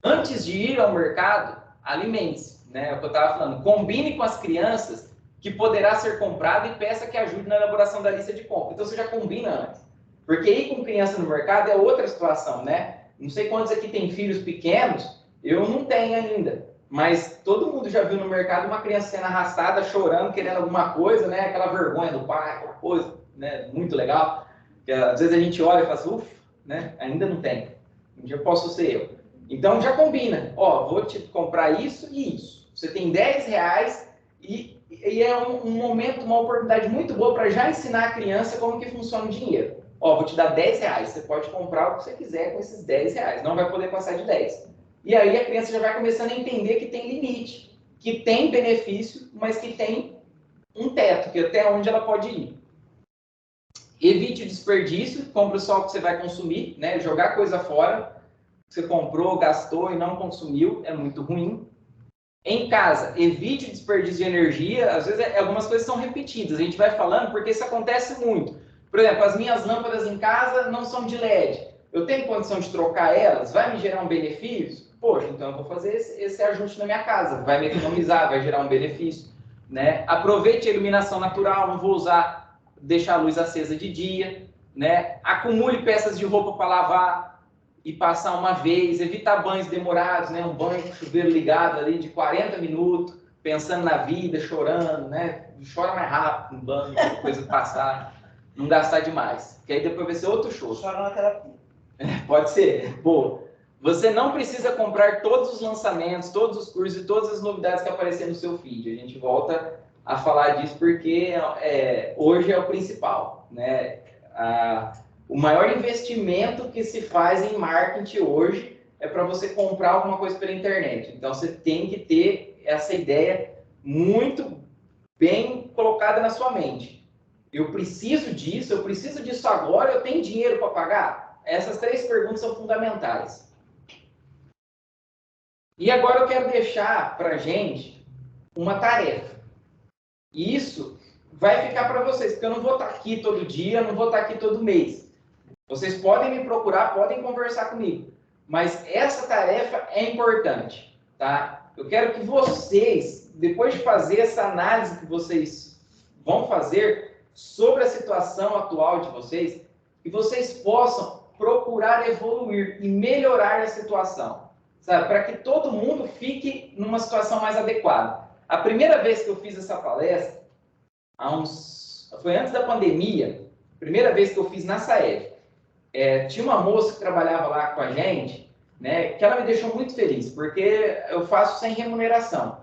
Antes de ir ao mercado, alimente-se. Né? É o que eu estava falando. Combine com as crianças que poderá ser comprado e peça que ajude na elaboração da lista de compra. Então você já combina antes. Porque ir com criança no mercado é outra situação, né? Não sei quantos aqui tem filhos pequenos, eu não tenho ainda. Mas todo mundo já viu no mercado uma criança sendo arrastada, chorando, querendo alguma coisa, né? Aquela vergonha do pai, aquela coisa, né? Muito legal. Que, às vezes a gente olha e fala assim, ufa, né? Ainda não tem. Um dia posso ser eu. Então já combina. Ó, vou te comprar isso e isso. Você tem R$10 e é um momento, uma oportunidade muito boa para já ensinar a criança como que funciona o dinheiro. Ó, vou te dar R$10, você pode comprar o que você quiser com esses R$10, não vai poder passar de 10. E aí a criança já vai começando a entender que tem limite, que tem benefício, mas que tem um teto, que até onde ela pode ir. Evite o desperdício, compre só o que você vai consumir, né? Jogar coisa fora, você comprou, gastou e não consumiu, é muito ruim. Em casa, evite o desperdício de energia, às vezes algumas coisas são repetidas, a gente vai falando porque isso acontece muito. Por exemplo, as minhas lâmpadas em casa não são de LED. Eu tenho condição de trocar elas? Vai me gerar um benefício? Poxa, então eu vou fazer esse ajuste na minha casa. Vai me economizar, vai gerar um benefício. Né? Aproveite a iluminação natural, não vou deixar a luz acesa de dia. Né? Acumule peças de roupa para lavar e passar uma vez. Evitar banhos demorados, né? Um banho com chuveiro ligado ali de 40 minutos, pensando na vida, chorando. Né? Chora mais rápido no banho, coisa passar. não gastar demais, que aí depois vai ser outro show. Chora na terapia. Pode ser. Boa. Você não precisa comprar todos os lançamentos, todos os cursos e todas as novidades que aparecerem no seu feed. A gente volta a falar disso porque hoje é o principal, né? O maior investimento que se faz em marketing hoje é para você comprar alguma coisa pela internet. Então, você tem que ter essa ideia muito bem colocada na sua mente. Eu preciso disso agora, eu tenho dinheiro para pagar? Essas 3 perguntas são fundamentais. E agora eu quero deixar para a gente uma tarefa. E isso vai ficar para vocês, porque eu não vou estar aqui todo dia, não vou estar aqui todo mês. Vocês podem me procurar, podem conversar comigo. Mas essa tarefa é importante, tá? Eu quero que vocês, depois de fazer essa análise que vocês vão fazer sobre a situação atual de vocês, que vocês possam procurar evoluir e melhorar a situação, sabe? Para que todo mundo fique numa situação mais adequada. A primeira vez que eu fiz essa palestra, foi antes da pandemia, primeira vez que eu fiz na Saeb. Tinha uma moça que trabalhava lá com a gente, né, que ela me deixou muito feliz, porque eu faço sem remuneração.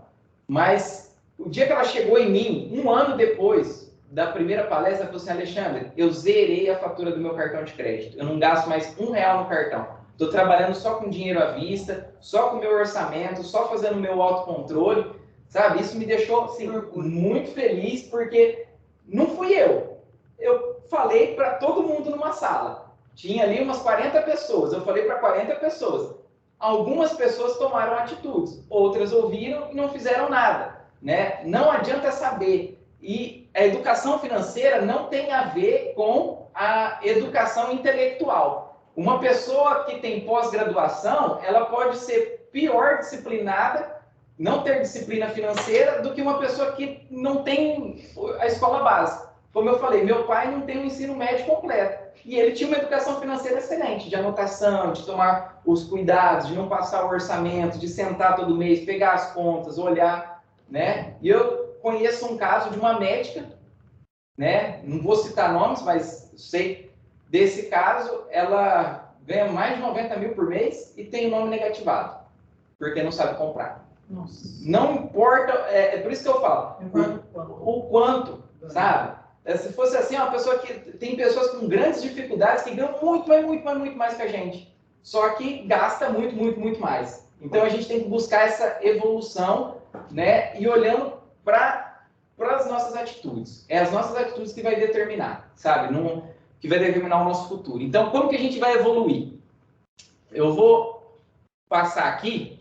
Mas o dia que ela chegou em mim, 1 ano depois da primeira palestra, ela falou assim: Alexandre, eu zerei a fatura do meu cartão de crédito. Eu não gasto mais R$1 no cartão. Estou trabalhando só com dinheiro à vista, só com o meu orçamento, só fazendo o meu autocontrole. Sabe? Isso me deixou assim, muito feliz, porque não fui eu. Eu falei para todo mundo numa sala. Tinha ali umas 40 pessoas. Eu falei para 40 pessoas. Algumas pessoas tomaram atitudes, outras ouviram e não fizeram nada, né? Não adianta saber. E a educação financeira não tem a ver com a educação intelectual. Uma pessoa que tem pós-graduação, ela pode ser pior disciplinada, não ter disciplina financeira, do que uma pessoa que não tem a escola básica. Como eu falei, meu pai não tem o ensino médio completo. E ele tinha uma educação financeira excelente, de anotação, de tomar os cuidados, de não passar o orçamento, de sentar todo mês, pegar as contas, olhar, né? E eu conheço um caso de uma médica, né? Não vou citar nomes, mas sei desse caso. Ela ganha mais de 90 mil por mês e tem o nome negativado, porque não sabe comprar. Nossa. Não importa, é por isso que eu falo, o quanto, sabe? Se fosse assim, uma pessoa que tem pessoas com grandes dificuldades que ganham muito mais que a gente, só que gasta muito mais. Então a gente tem que buscar essa evolução, né? E olhando para as nossas atitudes. É as nossas atitudes que vai determinar, sabe? Que vai determinar o nosso futuro. Então, como que a gente vai evoluir? Eu vou passar aqui,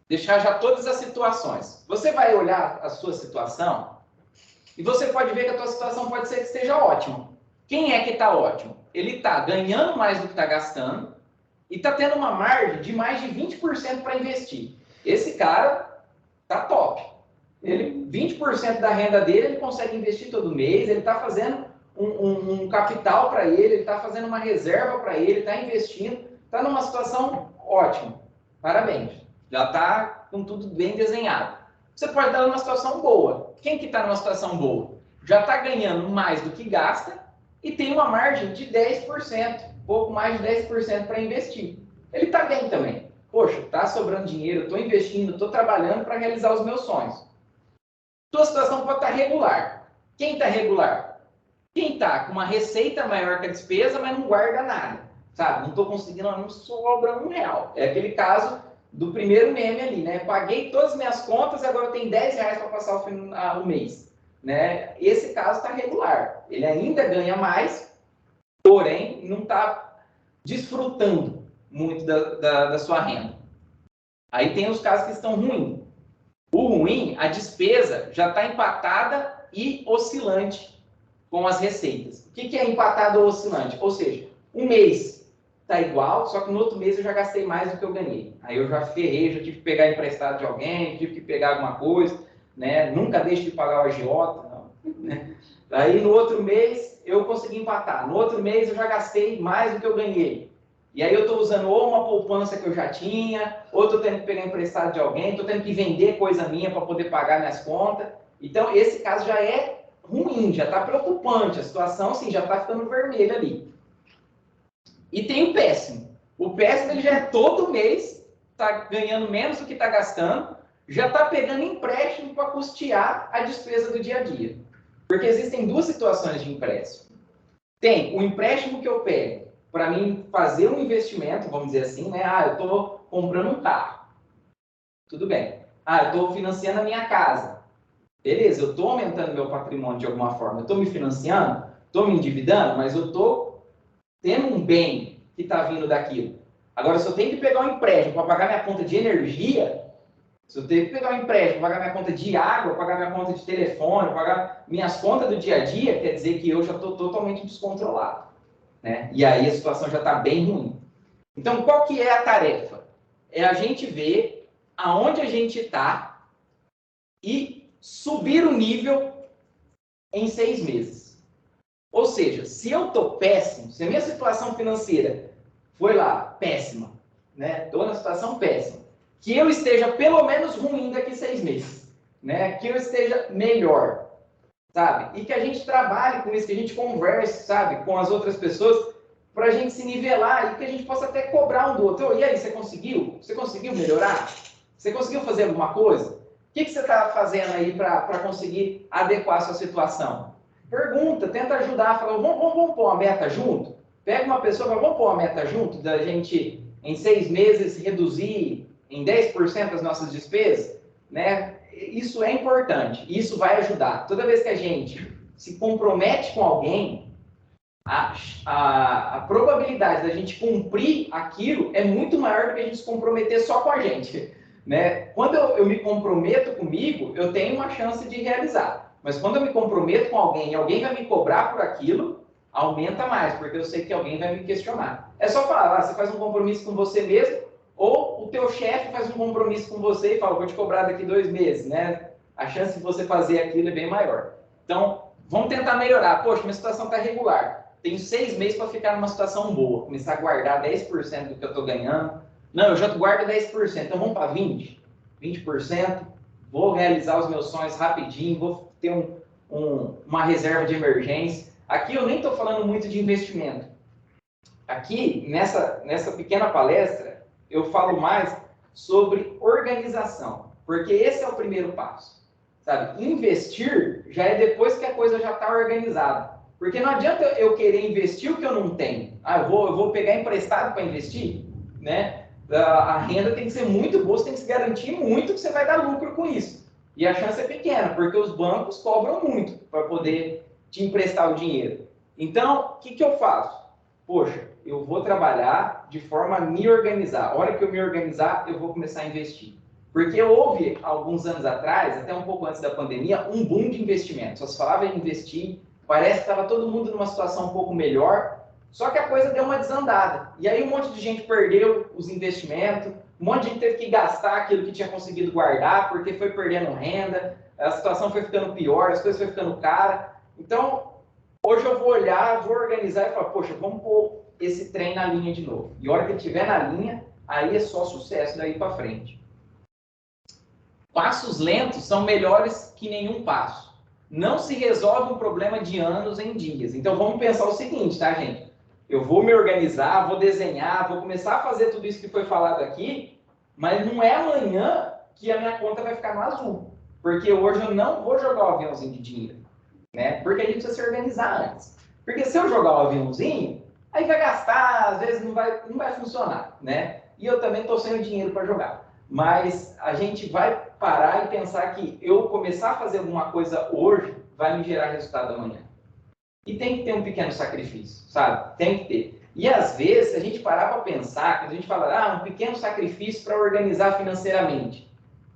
deixar já todas as situações. Você vai olhar a sua situação e você pode ver que a tua situação pode ser que esteja ótima. Quem é que está ótimo? Ele está ganhando mais do que está gastando e está tendo uma margem de mais de 20% para investir. Esse cara está top. 20% da renda dele, ele consegue investir todo mês, ele está fazendo um capital para ele está fazendo uma reserva para ele, está investindo, está numa situação ótima. Parabéns. Já está com tudo bem desenhado. Você pode estar numa situação boa. Quem que está numa situação boa? Já está ganhando mais do que gasta e tem uma margem de 10%, pouco mais de 10% para investir. Ele está bem também. Poxa, está sobrando dinheiro, estou investindo, estou trabalhando para realizar os meus sonhos. Sua situação pode estar regular. Quem está regular? Quem está com uma receita maior que a despesa, mas não guarda nada. Sabe? Não estou conseguindo, não sobra R$1. É aquele caso do primeiro meme ali, né? Paguei todas as minhas contas e agora eu tenho R$10 para passar o mês. Né? Esse caso está regular. Ele ainda ganha mais, porém não está desfrutando muito da sua renda. Aí tem os casos que estão ruins. O ruim, a despesa já está empatada e oscilante com as receitas. O que é empatado ou oscilante? Ou seja, um mês está igual, só que no outro mês eu já gastei mais do que eu ganhei. Aí eu já ferrei, já tive que pegar emprestado de alguém, tive que pegar alguma coisa, né? Nunca deixo de pagar o agiota, não. Né? Aí no outro mês eu consegui empatar. No outro mês eu já gastei mais do que eu ganhei. E aí eu estou usando ou uma poupança que eu já tinha, ou estou tendo que pegar emprestado de alguém, estou tendo que vender coisa minha para poder pagar minhas contas. Então esse caso já é ruim, já está preocupante, a situação assim, já está ficando vermelha ali. E tem o péssimo. O péssimo ele já é todo mês, está ganhando menos do que está gastando, já está pegando empréstimo para custear a despesa do dia a dia. Porque existem duas situações de empréstimo. Tem o empréstimo que eu pego para mim fazer um investimento, vamos dizer assim, né? Eu estou comprando um carro. Tudo bem. Eu estou financiando a minha casa. Beleza, eu estou aumentando meu patrimônio de alguma forma. Eu estou me financiando, estou me endividando, mas eu estou tendo um bem que está vindo daquilo. Agora, se eu tenho que pegar um empréstimo para pagar minha conta de energia, se eu tenho que pegar um empréstimo para pagar minha conta de água, pagar minha conta de telefone, pagar minhas contas do dia a dia, quer dizer que eu já estou totalmente descontrolado, né? E aí a situação já está bem ruim. Então, qual que é a tarefa? É a gente ver aonde a gente está e subir o nível em 6 meses. Ou seja, se eu estou péssimo, se a minha situação financeira foi lá, péssima, né? Estou na situação péssima, que eu esteja pelo menos ruim daqui 6 meses, né? Que eu esteja melhor, sabe? E que a gente trabalhe com isso, que a gente converse, sabe? Com as outras pessoas, para a gente se nivelar e que a gente possa até cobrar um do outro. E aí, você conseguiu? Você conseguiu melhorar? Você conseguiu fazer alguma coisa? O que você está fazendo aí para conseguir adequar a sua situação? Pergunta, tenta ajudar, fala, vamos pôr uma meta junto? Pega uma pessoa, fala, vamos pôr uma meta junto, da gente, em 6 meses, reduzir em 10% as nossas despesas, né? Isso é importante, isso vai ajudar. Toda vez que a gente se compromete com alguém, a probabilidade da gente cumprir aquilo é muito maior do que a gente se comprometer só com a gente, né? Quando eu me comprometo comigo, eu tenho uma chance de realizar. Mas quando eu me comprometo com alguém e alguém vai me cobrar por aquilo, aumenta mais, porque eu sei que alguém vai me questionar. É só falar, você faz um compromisso com você mesmo, ou o teu chefe faz um compromisso com você e fala, vou te cobrar daqui 2 meses, né? A chance de você fazer aquilo é bem maior. Então, vamos tentar melhorar. Poxa, minha situação está regular. Tenho 6 meses para ficar numa situação boa. Começar a guardar 10% do que eu estou ganhando. Não, eu já guardo 10%, então vamos para 20%. 20%. Vou realizar os meus sonhos rapidinho, vou ter uma reserva de emergência. Aqui eu nem estou falando muito de investimento. Aqui, nessa pequena palestra, eu falo mais sobre organização, porque esse é o primeiro passo, sabe? Investir já é depois que a coisa já está organizada, porque não adianta eu querer investir o que eu não tenho. Eu vou pegar emprestado para investir, né? A renda tem que ser muito boa, você tem que se garantir muito que você vai dar lucro com isso. E a chance é pequena, porque os bancos cobram muito para poder te emprestar o dinheiro. Então, o que eu faço? Poxa, eu vou trabalhar de forma a me organizar. A hora que eu me organizar, eu vou começar a investir. Porque houve, alguns anos atrás, até um pouco antes da pandemia, um boom de investimento. Só se falava em investir, parece que estava todo mundo numa situação um pouco melhor, só que a coisa deu uma desandada. E aí um monte de gente perdeu os investimentos, um monte de gente teve que gastar aquilo que tinha conseguido guardar, porque foi perdendo renda, a situação foi ficando pior, as coisas foram ficando caras. Então, hoje eu vou olhar, vou organizar e falar, poxa, vamos pôr esse trem na linha de novo. E a hora que ele estiver na linha, aí é só sucesso daí para frente. Passos lentos são melhores que nenhum passo. Não se resolve um problema de anos em dias. Então vamos pensar o seguinte, tá, gente? Eu vou me organizar, vou desenhar, vou começar a fazer tudo isso que foi falado aqui, mas não é amanhã que a minha conta vai ficar no azul. Porque hoje eu não vou jogar o aviãozinho de dinheiro, né? Porque a gente precisa se organizar antes. Porque se eu jogar o aviãozinho, aí vai gastar, às vezes não vai funcionar, né? E eu também estou sem o dinheiro para jogar. Mas a gente vai parar e pensar que eu começar a fazer alguma coisa hoje vai me gerar resultado amanhã. E tem que ter um pequeno sacrifício, sabe? Tem que ter. E às vezes, se a gente parar para pensar, quando a gente fala, um pequeno sacrifício para organizar financeiramente,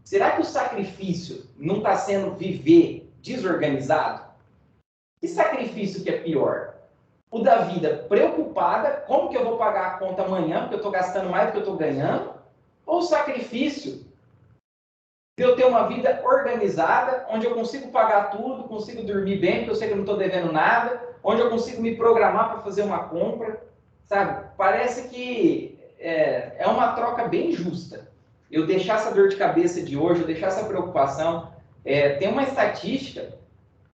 será que o sacrifício não está sendo viver desorganizado? Que sacrifício que é pior? O da vida preocupada, como que eu vou pagar a conta amanhã, porque eu estou gastando mais do que eu estou ganhando? Ou o sacrifício de eu ter uma vida organizada, onde eu consigo pagar tudo, consigo dormir bem, porque eu sei que eu não estou devendo nada, onde eu consigo me programar para fazer uma compra, sabe? Parece que é uma troca bem justa. Eu deixar essa dor de cabeça de hoje, eu deixar essa preocupação. Tem uma estatística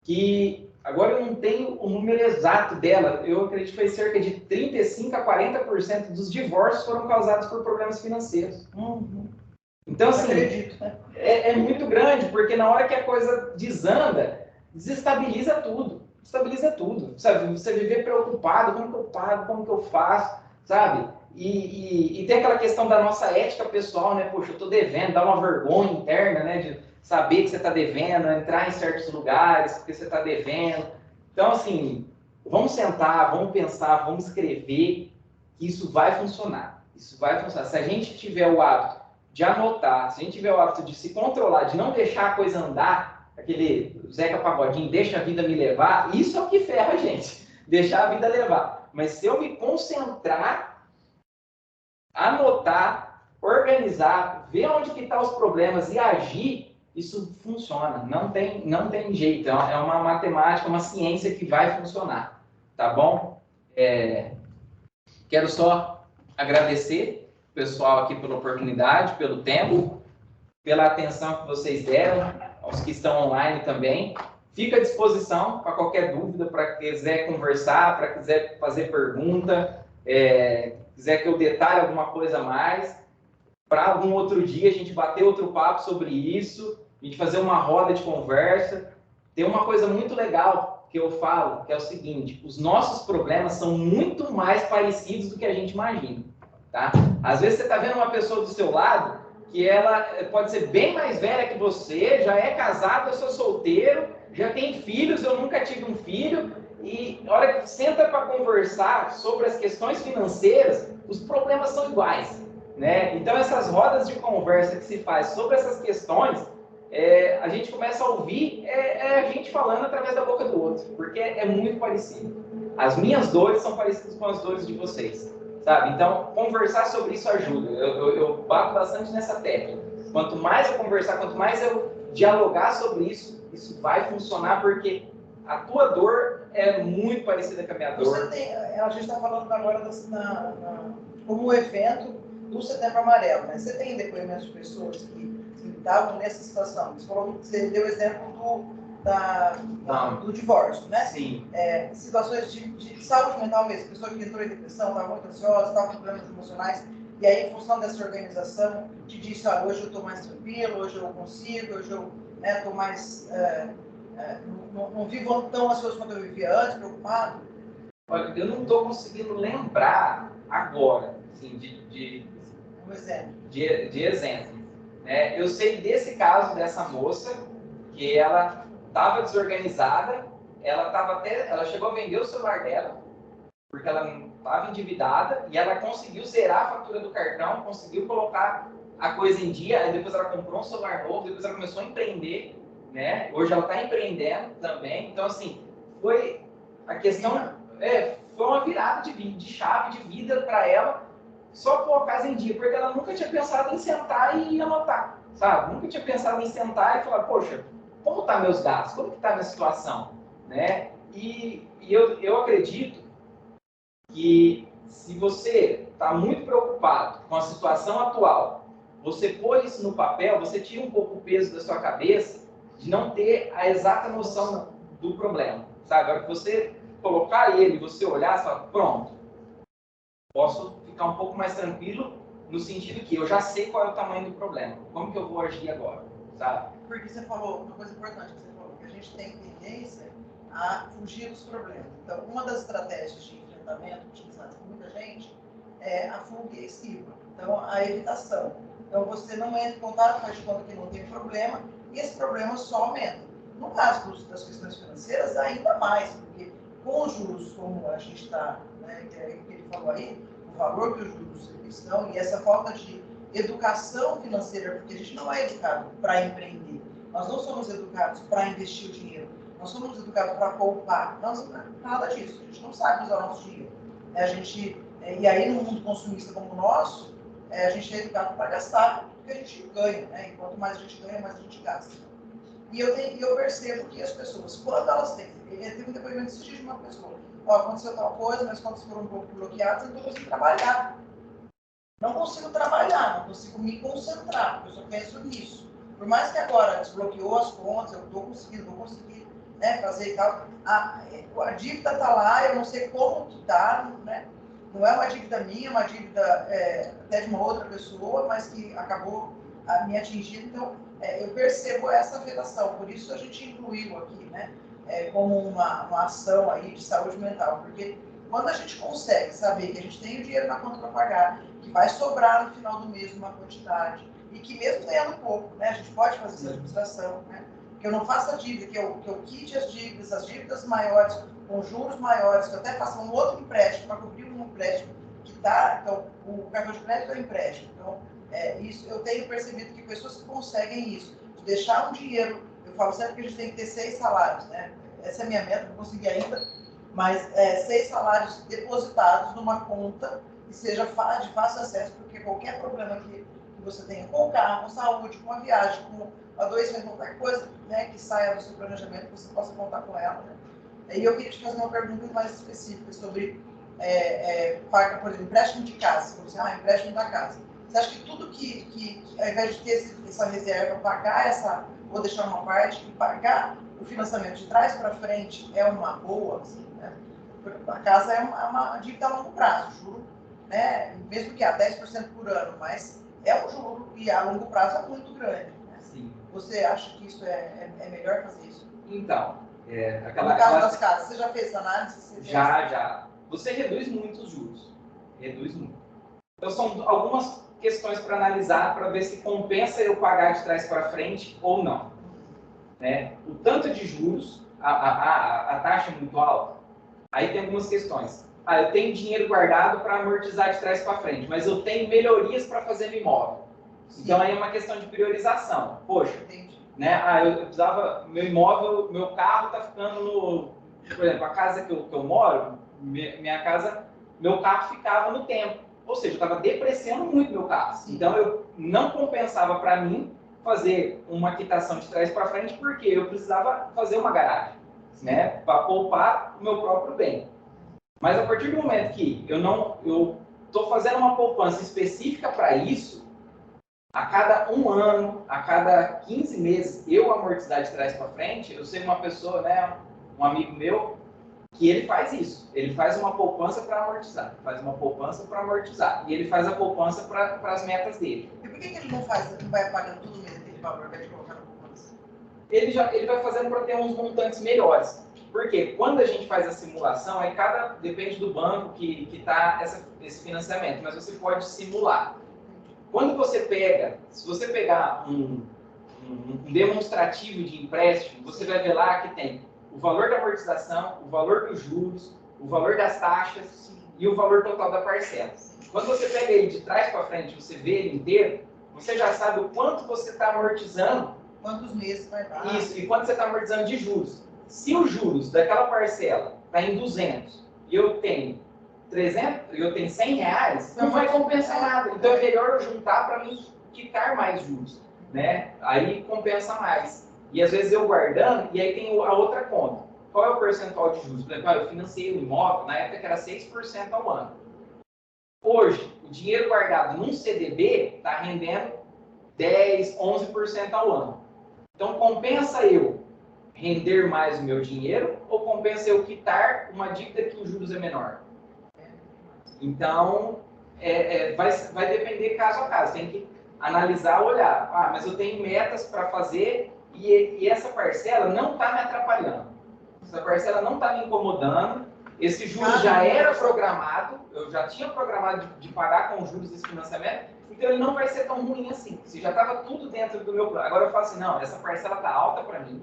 que agora eu não tenho o número exato dela, eu acredito que foi cerca de 35 a 40% dos divórcios foram causados por problemas financeiros. Então, assim, Acredito, né? é muito grande, porque na hora que a coisa desanda, desestabiliza tudo. Desestabiliza tudo, sabe? Você viver preocupado, como que eu pago, como que eu faço, sabe? E tem aquela questão da nossa ética pessoal, né? Poxa, eu tô devendo, dá uma vergonha interna, né? De saber que você está devendo, entrar em certos lugares porque você está devendo. Então, assim, vamos sentar, vamos pensar, vamos escrever, que isso vai funcionar. Isso vai funcionar. Se a gente tiver o hábito de anotar, se a gente tiver o hábito de se controlar, de não deixar a coisa andar, aquele Zeca Pagodinho, deixa a vida me levar, isso é o que ferra a gente, deixar a vida levar. Mas se eu me concentrar, anotar, organizar, ver onde que estão os problemas e agir, isso funciona. Não tem jeito. É uma matemática, uma ciência que vai funcionar. Tá bom? Quero só agradecer o pessoal aqui pela oportunidade, pelo tempo, pela atenção que vocês deram, aos que estão online também. Fico à disposição para qualquer dúvida, para quem quiser conversar, para quiser fazer pergunta, quiser que eu detalhe alguma coisa a mais. Para algum outro dia a gente bater outro papo sobre isso, a gente fazer uma roda de conversa. Tem uma coisa muito legal que eu falo, que é o seguinte: os nossos problemas são muito mais parecidos do que a gente imagina, tá? Às vezes você está vendo uma pessoa do seu lado que ela pode ser bem mais velha que você, já é casado, eu sou solteiro, já tem filhos, eu nunca tive um filho, e na hora que senta para conversar sobre as questões financeiras, os problemas são iguais, né? Então, essas rodas de conversa que se faz sobre essas questões, a gente começa a ouvir a gente falando através da boca do outro, porque é muito parecido. As minhas dores são parecidas com as dores de vocês, sabe? Então, conversar sobre isso ajuda. Eu bato bastante nessa tecla. Quanto mais eu conversar, quanto mais eu dialogar sobre isso, isso vai funcionar, porque a tua dor é muito parecida com a minha dor. A gente está falando agora como o evento do Setembro Amarelo, né? Você tem depoimentos de pessoas que estavam nessa situação? Você deu o exemplo do divórcio, né? Sim. Situações de saúde mental mesmo, pessoa que entrou em depressão, estava muito ansiosa, estava com problemas emocionais, e aí, em função dessa organização, te disse: olha, hoje eu estou mais tranquilo, hoje eu consigo, hoje eu estou mais... não vivo tão ansioso quanto eu vivia antes, preocupado. Olha, eu não estou conseguindo lembrar agora, assim, Um exemplo. de exemplo. Eu sei desse caso dessa moça, que ela estava desorganizada, ela chegou a vender o celular dela, porque ela estava endividada, e ela conseguiu zerar a fatura do cartão, conseguiu colocar a coisa em dia, aí depois ela comprou um celular novo, depois ela começou a empreender, né? Hoje ela está empreendendo também. Então, assim, foi a questão... foi uma virada de chave de vida para ela, só pôr a casa em dia, porque ela nunca tinha pensado em sentar e anotar, sabe? Nunca tinha pensado em sentar e falar: poxa, como estão meus gastos? Como que está a minha situação? Né? E eu acredito que se você está muito preocupado com a situação atual, você pôr isso no papel, você tira um pouco o peso da sua cabeça de não ter a exata noção do problema, sabe? Agora que você colocar ele, você olhar e falar: pronto, posso ficar um pouco mais tranquilo, no sentido que eu já sei qual é o tamanho do problema, como que eu vou agir agora, sabe? Porque você falou uma coisa importante, que você falou, que a gente tem tendência a fugir dos problemas. Então, uma das estratégias de enfrentamento utilizadas por muita gente é a fuga e a esquiva. Então, a evitação. Então, você não entra em contato, faz de conta que não tem problema, e esse problema só aumenta. No caso das questões financeiras, ainda mais, porque com os juros como a gente está, né, que é o que ele falou aí, o valor que os juros estão, e essa falta de educação financeira, porque a gente não é educado para empreender, nós não somos educados para investir o dinheiro, nós somos educados para poupar, não nada disso, a gente não sabe usar o nosso dinheiro. E aí, no mundo consumista como o nosso, a gente é educado para gastar o que a gente ganha, né? E quanto mais a gente ganha, mais a gente gasta. E eu percebo que as pessoas, quando elas têm... Teve um depoimento esse dia de uma pessoa: aconteceu tal coisa, meus contas foram um pouco bloqueadas, eu não consigo trabalhar. Não consigo trabalhar, não consigo me concentrar, porque eu só penso nisso. Por mais que agora desbloqueou as contas, eu vou conseguir né, fazer e tal. A dívida está lá, eu não sei como que está, né? Não é uma dívida minha, é uma dívida até de uma outra pessoa, mas que acabou me atingindo. Então, eu percebo essa afetação, por isso a gente incluiu aqui, né, como uma ação aí de saúde mental, porque quando a gente consegue saber que a gente tem o dinheiro na conta para pagar, que vai sobrar no final do mês uma quantidade, e que mesmo ganhando pouco, né, a gente pode fazer essa administração, né, que eu não faça dívida, que eu quite as dívidas maiores, com juros maiores, que eu até faça um outro empréstimo para cobrir um empréstimo que está, então, o cartão de crédito é um empréstimo. Então, isso, eu tenho percebido que pessoas que conseguem isso, de deixar um dinheiro, eu falo sempre que a gente tem que ter 6 salários, né? Essa é a minha meta, não consegui ainda, mas 6 salários depositados numa conta que seja de fácil acesso, porque qualquer problema que você tenha com o carro, com saúde, com a viagem, com adoecimento, qualquer coisa, né, que saia do seu planejamento, você possa contar com ela, né? E eu queria te fazer uma pergunta mais específica sobre, por exemplo, empréstimo de casa. Você fala assim, empréstimo da casa. Você acha que tudo que ao invés de ter essa reserva, pagar ou deixar uma parte, e pagar o financiamento de trás para frente é uma boa, assim, né? A casa é uma dívida a longo prazo, juro, né? Mesmo que a 10% por ano, mas é um juro e a longo prazo é muito grande. Né? Sim. Você acha que isso é melhor fazer isso? Então, no caso das casas, você já fez essa análise? Já. Você reduz muito os juros. Reduz muito. Então, são algumas questões para analisar, para ver se compensa eu pagar de trás para frente ou não. Né? O tanto de juros, a taxa é muito alta. Aí tem algumas questões. Eu tenho dinheiro guardado para amortizar de trás para frente, mas eu tenho melhorias para fazer no imóvel. Sim. Então, aí é uma questão de priorização. Poxa, né? Eu precisava, meu imóvel, meu carro está ficando por exemplo, a casa que eu moro, minha casa, meu carro ficava no tempo. Ou seja, eu estava depreciando muito meu carro. Sim. Então, eu não compensava para mim fazer uma quitação de trás para frente, porque eu precisava fazer uma garagem, né? Para poupar o meu próprio bem. Mas a partir do momento que eu estou fazendo uma poupança específica para isso, a cada 1 ano, a cada 15 meses, eu amortizar de trás para frente, eu sei uma pessoa, né, um amigo meu, que ele faz isso. Ele faz uma poupança para amortizar, e ele faz a poupança para as metas dele. E por que ele não vai pagando todo mês aquele valor que ele colocar na poupança? Ele vai fazendo para ter uns montantes melhores. Porque quando a gente faz a simulação, depende do banco que está esse financiamento, mas você pode simular. Quando se você pegar um demonstrativo de empréstimo, você vai ver lá que tem o valor da amortização, o valor dos juros, o valor das taxas e o valor total da parcela. Quando você pega ele de trás para frente, você vê ele inteiro, você já sabe o quanto você está amortizando. Quantos meses vai dar. Isso, e quanto você está amortizando de juros. Se os juros daquela parcela está em 200 e eu tenho 300, eu tenho 100 reais, não vai compensar nada. Então é melhor eu juntar para mim quitar mais juros, né? Aí compensa mais. E às vezes eu guardando, e aí tem a outra conta. Qual é o percentual de juros? Por exemplo, eu financei o imóvel, na época que era 6% ao ano. Hoje, o dinheiro guardado num CDB está rendendo 10, 11% ao ano. Então compensa eu render mais o meu dinheiro ou compensa eu quitar uma dívida que os juros é menor? Então, vai depender caso a caso. Tem que analisar, olhar. Mas eu tenho metas para fazer e essa parcela não está me atrapalhando. Essa parcela não está me incomodando. Esse juros já era programado. Eu já tinha programado de pagar com juros esse financiamento. Então, ele não vai ser tão ruim assim. Se já estava tudo dentro do meu plano. Agora eu falo assim, não, essa parcela está alta para mim.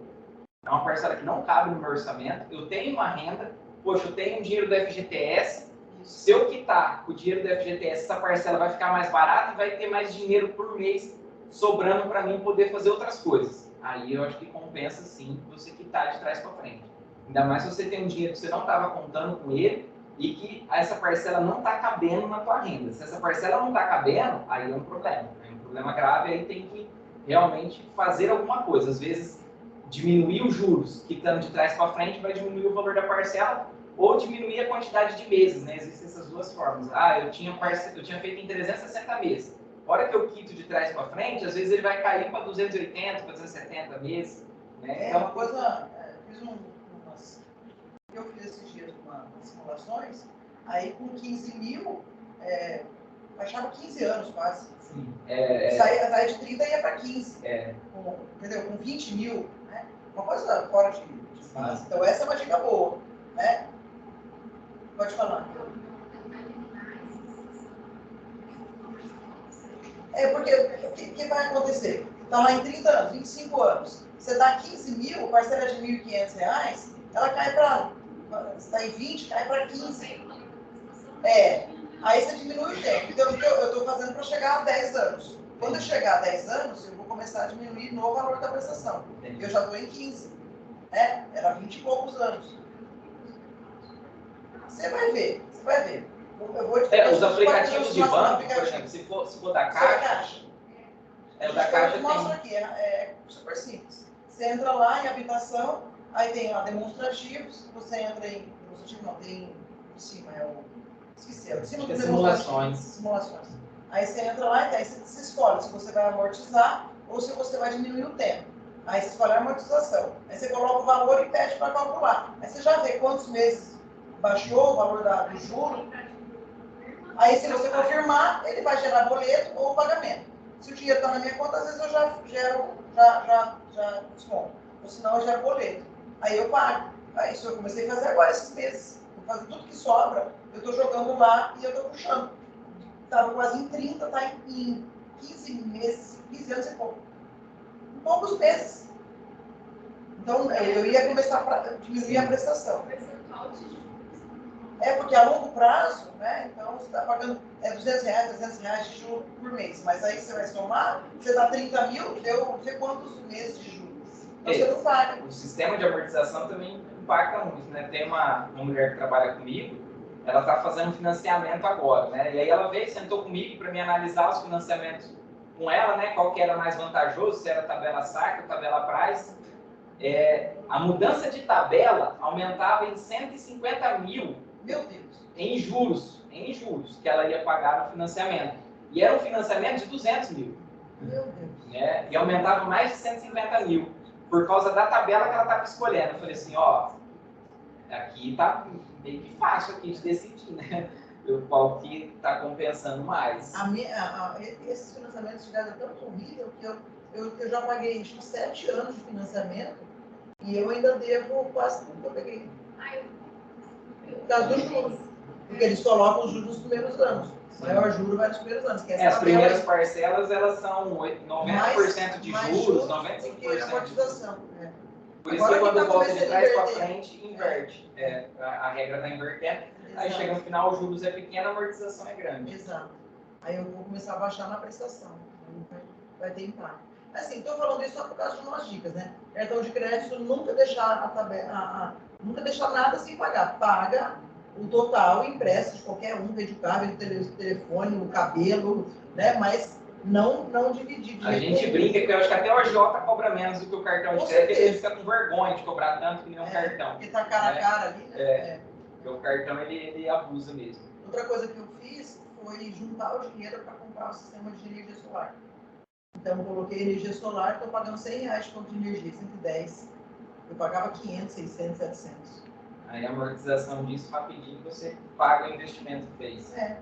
É uma parcela que não cabe no meu orçamento. Eu tenho uma renda. Poxa, eu tenho um dinheiro do FGTS. Se eu quitar o dinheiro do FGTS, essa parcela vai ficar mais barata e vai ter mais dinheiro por mês sobrando para mim poder fazer outras coisas. Aí eu acho que compensa sim você quitar de trás para frente. Ainda mais se você tem um dinheiro que você não estava contando com ele e que essa parcela não está cabendo na tua renda. Se essa parcela não está cabendo, aí é um problema. É um problema grave, aí tem que realmente fazer alguma coisa. Às vezes, diminuir os juros quitando de trás para frente vai diminuir o valor da parcela ou diminuir a quantidade de meses, né? Existem essas duas formas. Eu tinha feito em 360 meses. A hora que eu quito de trás para frente, às vezes ele vai cair para 280, para 270 meses. Né? Uma coisa eu fiz esses dias umas simulações, aí com 15 mil, baixava 15 anos quase. Sim. Saía de 30 e ia para 15. Entendeu? Com 20 mil, né? Uma coisa fora de base. Então essa é uma dica boa, né? Pode falar. Porque o que vai acontecer? Está lá em 30 anos, 25 anos. Você dá 15 mil, parcela de R$ 1.500, ela cai para... Você está em 20, cai para 15. Aí você diminui o tempo. Então, eu estou fazendo para chegar a 10 anos. Quando eu chegar a 10 anos, eu vou começar a diminuir no valor da prestação. Eu já estou em 15. Né? Era 20 e poucos anos. Você vai ver. Eu vou os aplicativos de banco, por exemplo, se for da Caixa, o da Caixa mostra aqui, é super simples. Você entra lá em habitação, aí tem lá demonstrativos, você entra em demonstrativo, não, tem em cima, esqueci, em cima do simulações. Aí você entra lá e aí você escolhe se você vai amortizar ou se você vai diminuir o tempo. Aí você escolhe a amortização. Aí você coloca o valor e pede para calcular. Aí você já vê quantos meses baixou o valor do juro. Aí, se você confirmar, ele vai gerar boleto ou pagamento. Se o dinheiro está na minha conta, às vezes eu já desconto. Ou senão eu gero boleto. Aí eu pago. Aí isso eu comecei a fazer agora esses meses. Vou fazer tudo que sobra, eu estou jogando lá e eu estou puxando. Estava quase em 30, está em 15 meses, 15 anos e pouco. Em poucos meses. Então, eu ia começar a diminuir a prestação. Porque a longo prazo, né? Então você está pagando R$200, R$300 de juros por mês. Mas aí você vai somar, você dá 30 mil, deu não sei quantos meses de juros. Então você não paga. O sistema de amortização também impacta muito, né? Tem uma mulher que trabalha comigo, ela está fazendo financiamento agora, né? E aí ela veio, sentou comigo para me analisar os financiamentos com ela, né? Qual que era mais vantajoso, se era tabela saque ou tabela price. A mudança de tabela aumentava em 150 mil. Meu Deus. Em juros, que ela ia pagar no financiamento. E era um financiamento de 200 mil. Meu Deus. Né? E aumentava mais de 150 mil, por causa da tabela que ela estava escolhendo. Eu falei assim, aqui tá meio que fácil aqui de decidir, né? Qual que está compensando mais. Esses financiamentos chegaram tão horrível que eu já paguei acho que 7 anos de financiamento e eu ainda devo quase tudo que eu peguei. Por causa dos juros. Porque eles colocam os juros nos primeiros anos. O maior juro vai nos primeiros anos. Que as primeiras parcelas, elas são 90% de juros, 95% de amortização. Por isso que quando volta de trás para frente, inverte. A regra está invertendo. Aí chega no final, os juros é pequeno, a amortização é grande. Exato. Aí eu vou começar a baixar na prestação. Vai ter impacto. Assim, estou falando isso só por causa de umas dicas, né? Cartão de crédito, nunca deixar nunca deixar nada sem pagar. Paga o total, empresta de qualquer um, vende o carro, vende o telefone, o cabelo, né? Mas não dividir. A gente brinca que eu acho que até o agiota cobra menos do que o cartão de crédito, ele fica com vergonha de cobrar tanto que nem um cartão. Porque tá cara a cara ali, né? Porque o cartão, ele abusa mesmo. Outra coisa que eu fiz foi juntar o dinheiro para comprar o sistema de energia solar. Então, eu coloquei energia solar, estou pagando R$100 de conta de energia, 110. Eu pagava 500, 600, 700. Aí a amortização disso, rapidinho, você paga o investimento que fez. Né?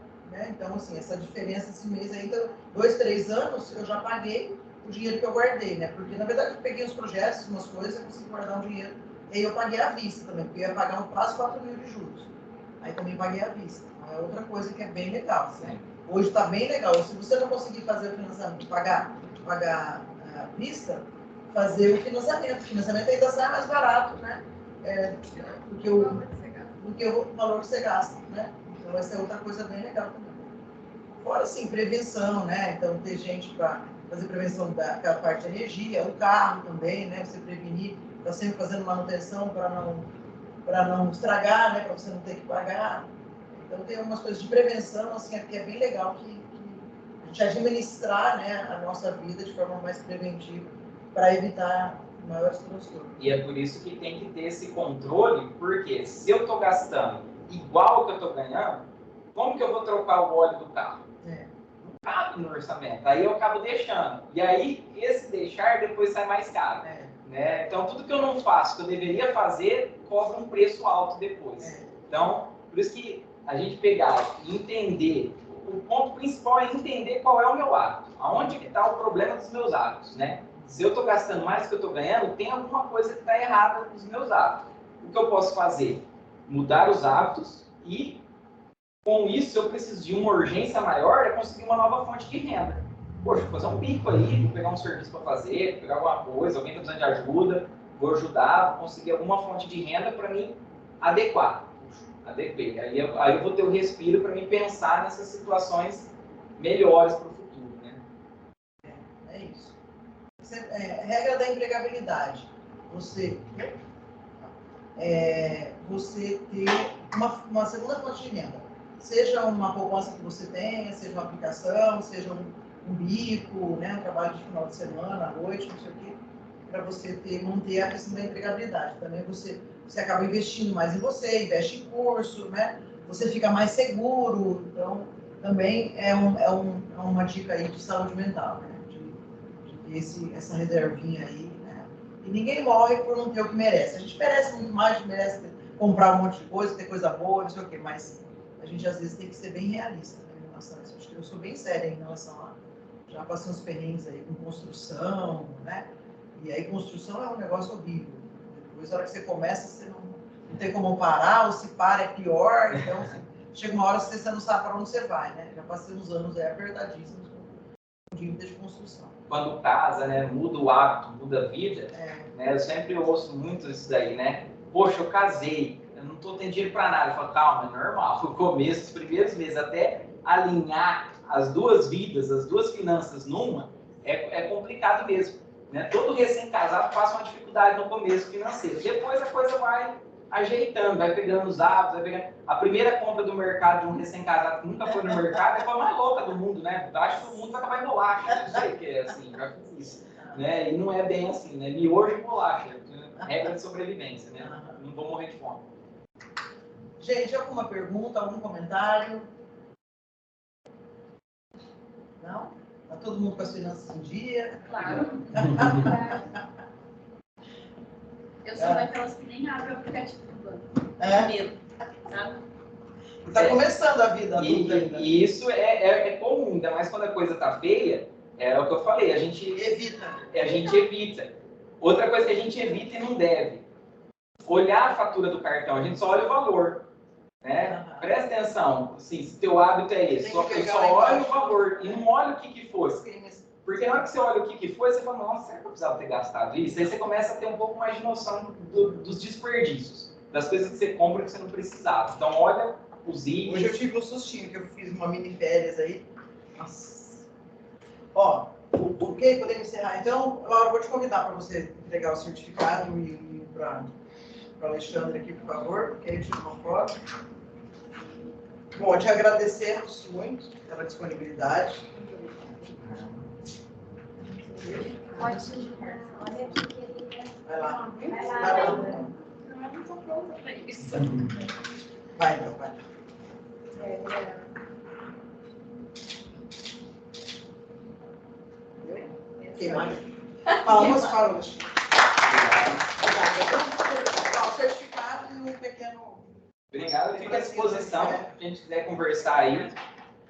Então, assim, essa diferença esse mês aí, então, 2, 3 anos, eu já paguei o dinheiro que eu guardei, né? Porque, na verdade, eu peguei os projetos, umas coisas, eu consegui guardar um dinheiro. E aí eu paguei à vista também, porque eu ia pagar quase 4 mil de juros. Aí também paguei à vista. É outra coisa que é bem legal, né? Hoje está bem legal. Se você não conseguir fazer o financiamento, pagar à vista, fazer o financiamento. O financiamento ainda sai mais barato, né? Do que o valor que você gasta, né? Então, essa é outra coisa bem legal também. Fora, assim, prevenção, né? Então, ter gente para fazer prevenção daquela parte de energia, o carro também, né? Você prevenir, está sempre fazendo manutenção para não estragar, né? Para você não ter que pagar. Então, tem algumas coisas de prevenção, assim, que é bem legal que a gente administrar, né, a nossa vida de forma mais preventiva para evitar maiores transtornos. E é por isso que tem que ter esse controle, porque se eu estou gastando igual que eu estou ganhando, como que eu vou trocar o óleo do carro? Não cabe no orçamento. Aí eu acabo deixando. E aí, esse deixar depois sai mais caro. né? Então, tudo que eu não faço, que eu deveria fazer, cobra um preço alto depois. Então, por isso que a gente pegar e entender, o ponto principal é entender qual é o meu hábito, aonde que está o problema dos meus hábitos, né? Se eu estou gastando mais do que eu estou ganhando, tem alguma coisa que está errada nos meus hábitos. O que eu posso fazer? Mudar os hábitos e, com isso, se eu preciso de uma urgência maior, é conseguir uma nova fonte de renda. Poxa, vou fazer um bico aí, vou pegar um serviço para fazer, vou pegar alguma coisa, alguém está precisando de ajuda, vou ajudar, vou conseguir alguma fonte de renda para mim adequar. Adequei. Aí eu vou ter o respiro para me pensar nessas situações melhores para o futuro, né? É isso. Regra da empregabilidade. Você ter uma segunda fonte de renda. Seja uma poupança que você tenha, seja uma aplicação, seja um bico, né, um trabalho de final de semana, à noite, não sei o quê, para você manter a questão da empregabilidade. Também você acaba investindo mais em você, investe em curso, né? Você fica mais seguro. Então, também é uma dica aí de saúde mental, né? De ter essa reservinha aí, né? E ninguém morre por não ter o que merece. A gente merece muito mais, a gente merece comprar um monte de coisa, ter coisa boa, não sei o quê, mas a gente às vezes tem que ser bem realista, né, em relação a isso. Acho que eu sou bem séria em relação a... Já passei uns perrengues aí com construção, né? E aí construção é um negócio horrível. Depois, na hora que você começa, você não tem como parar, ou se para é pior. Então, chega uma hora que você não sabe para onde você vai, né? Já passei uns anos aí apertadíssimos com dívida de construção. Quando casa, né, muda o hábito, muda a vida, né? Eu sempre ouço muito isso daí, né? Poxa, eu casei, eu não estou tendo dinheiro para nada. Eu falo, calma, é normal. No começo, os primeiros meses, até alinhar as duas vidas, as duas finanças numa, é complicado mesmo, né? Todo recém-casado passa uma dificuldade no começo financeiro. Depois a coisa vai ajeitando, vai pegando os hábitos, vai pegando... A primeira compra do mercado de um recém-casado que nunca foi no mercado é a coisa mais louca do mundo, né? Eu acho que o mundo vai acabar em bolacha. Eu sei que é assim, já fiz isso, né? E não é bem assim, né? Miojo e bolacha, regra de sobrevivência, né? Não vou morrer de fome. Gente, alguma pergunta, algum comentário? Não? Tá todo mundo com as finanças em dia? Claro. Eu sou daquelas que nem abre o aplicativo do banco. Medo, sabe? Tá começando a vida adulta ainda. E isso é comum, ainda mais quando a coisa tá feia, é o que eu falei, a gente evita. Outra coisa que a gente evita e não deve, olhar a fatura do cartão, a gente só olha o valor, né? Presta atenção, assim, se teu hábito é esse, eu só olho o valor e não olho o que foi. Porque na hora que você olha o que foi, você fala, nossa, será que eu precisava ter gastado isso? Aí você começa a ter um pouco mais de noção dos desperdícios, das coisas que você compra que você não precisava. Então, olha os itens. Hoje eu tive um sustinho, que eu fiz uma mini férias aí. Nossa. Ó, ok? Podemos encerrar. Então, Laura, eu vou te convidar para você entregar o certificado e ir para o Alexandre aqui, por favor, porque aí eu tiro uma foto. Bom, te agradecemos muito pela disponibilidade. Pode ser. Olha aqui, querida. Vai lá. Vai Vai lá. lá. Não, eu não tô pronta pra isso. Vai, então, vai. Quem mais? Palmas para o certificado e um pequeno... Obrigado, fica à disposição, se a gente quiser conversar aí.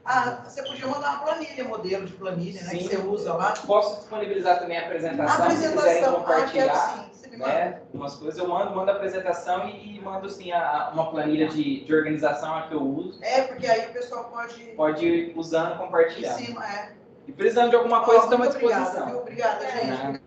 Ah, você podia mandar uma planilha, modelo de planilha, né, Sim. que você usa lá. Posso disponibilizar também a apresentação, se quiserem compartilhar, quero sim, você me manda. né, umas coisas, eu mando a apresentação e mando assim, uma planilha de organização a que eu uso. É, porque aí o pessoal pode ir usando e compartilhar. em cima, E precisando de alguma coisa, estamos à muito obrigada, disposição. viu? Obrigada, gente.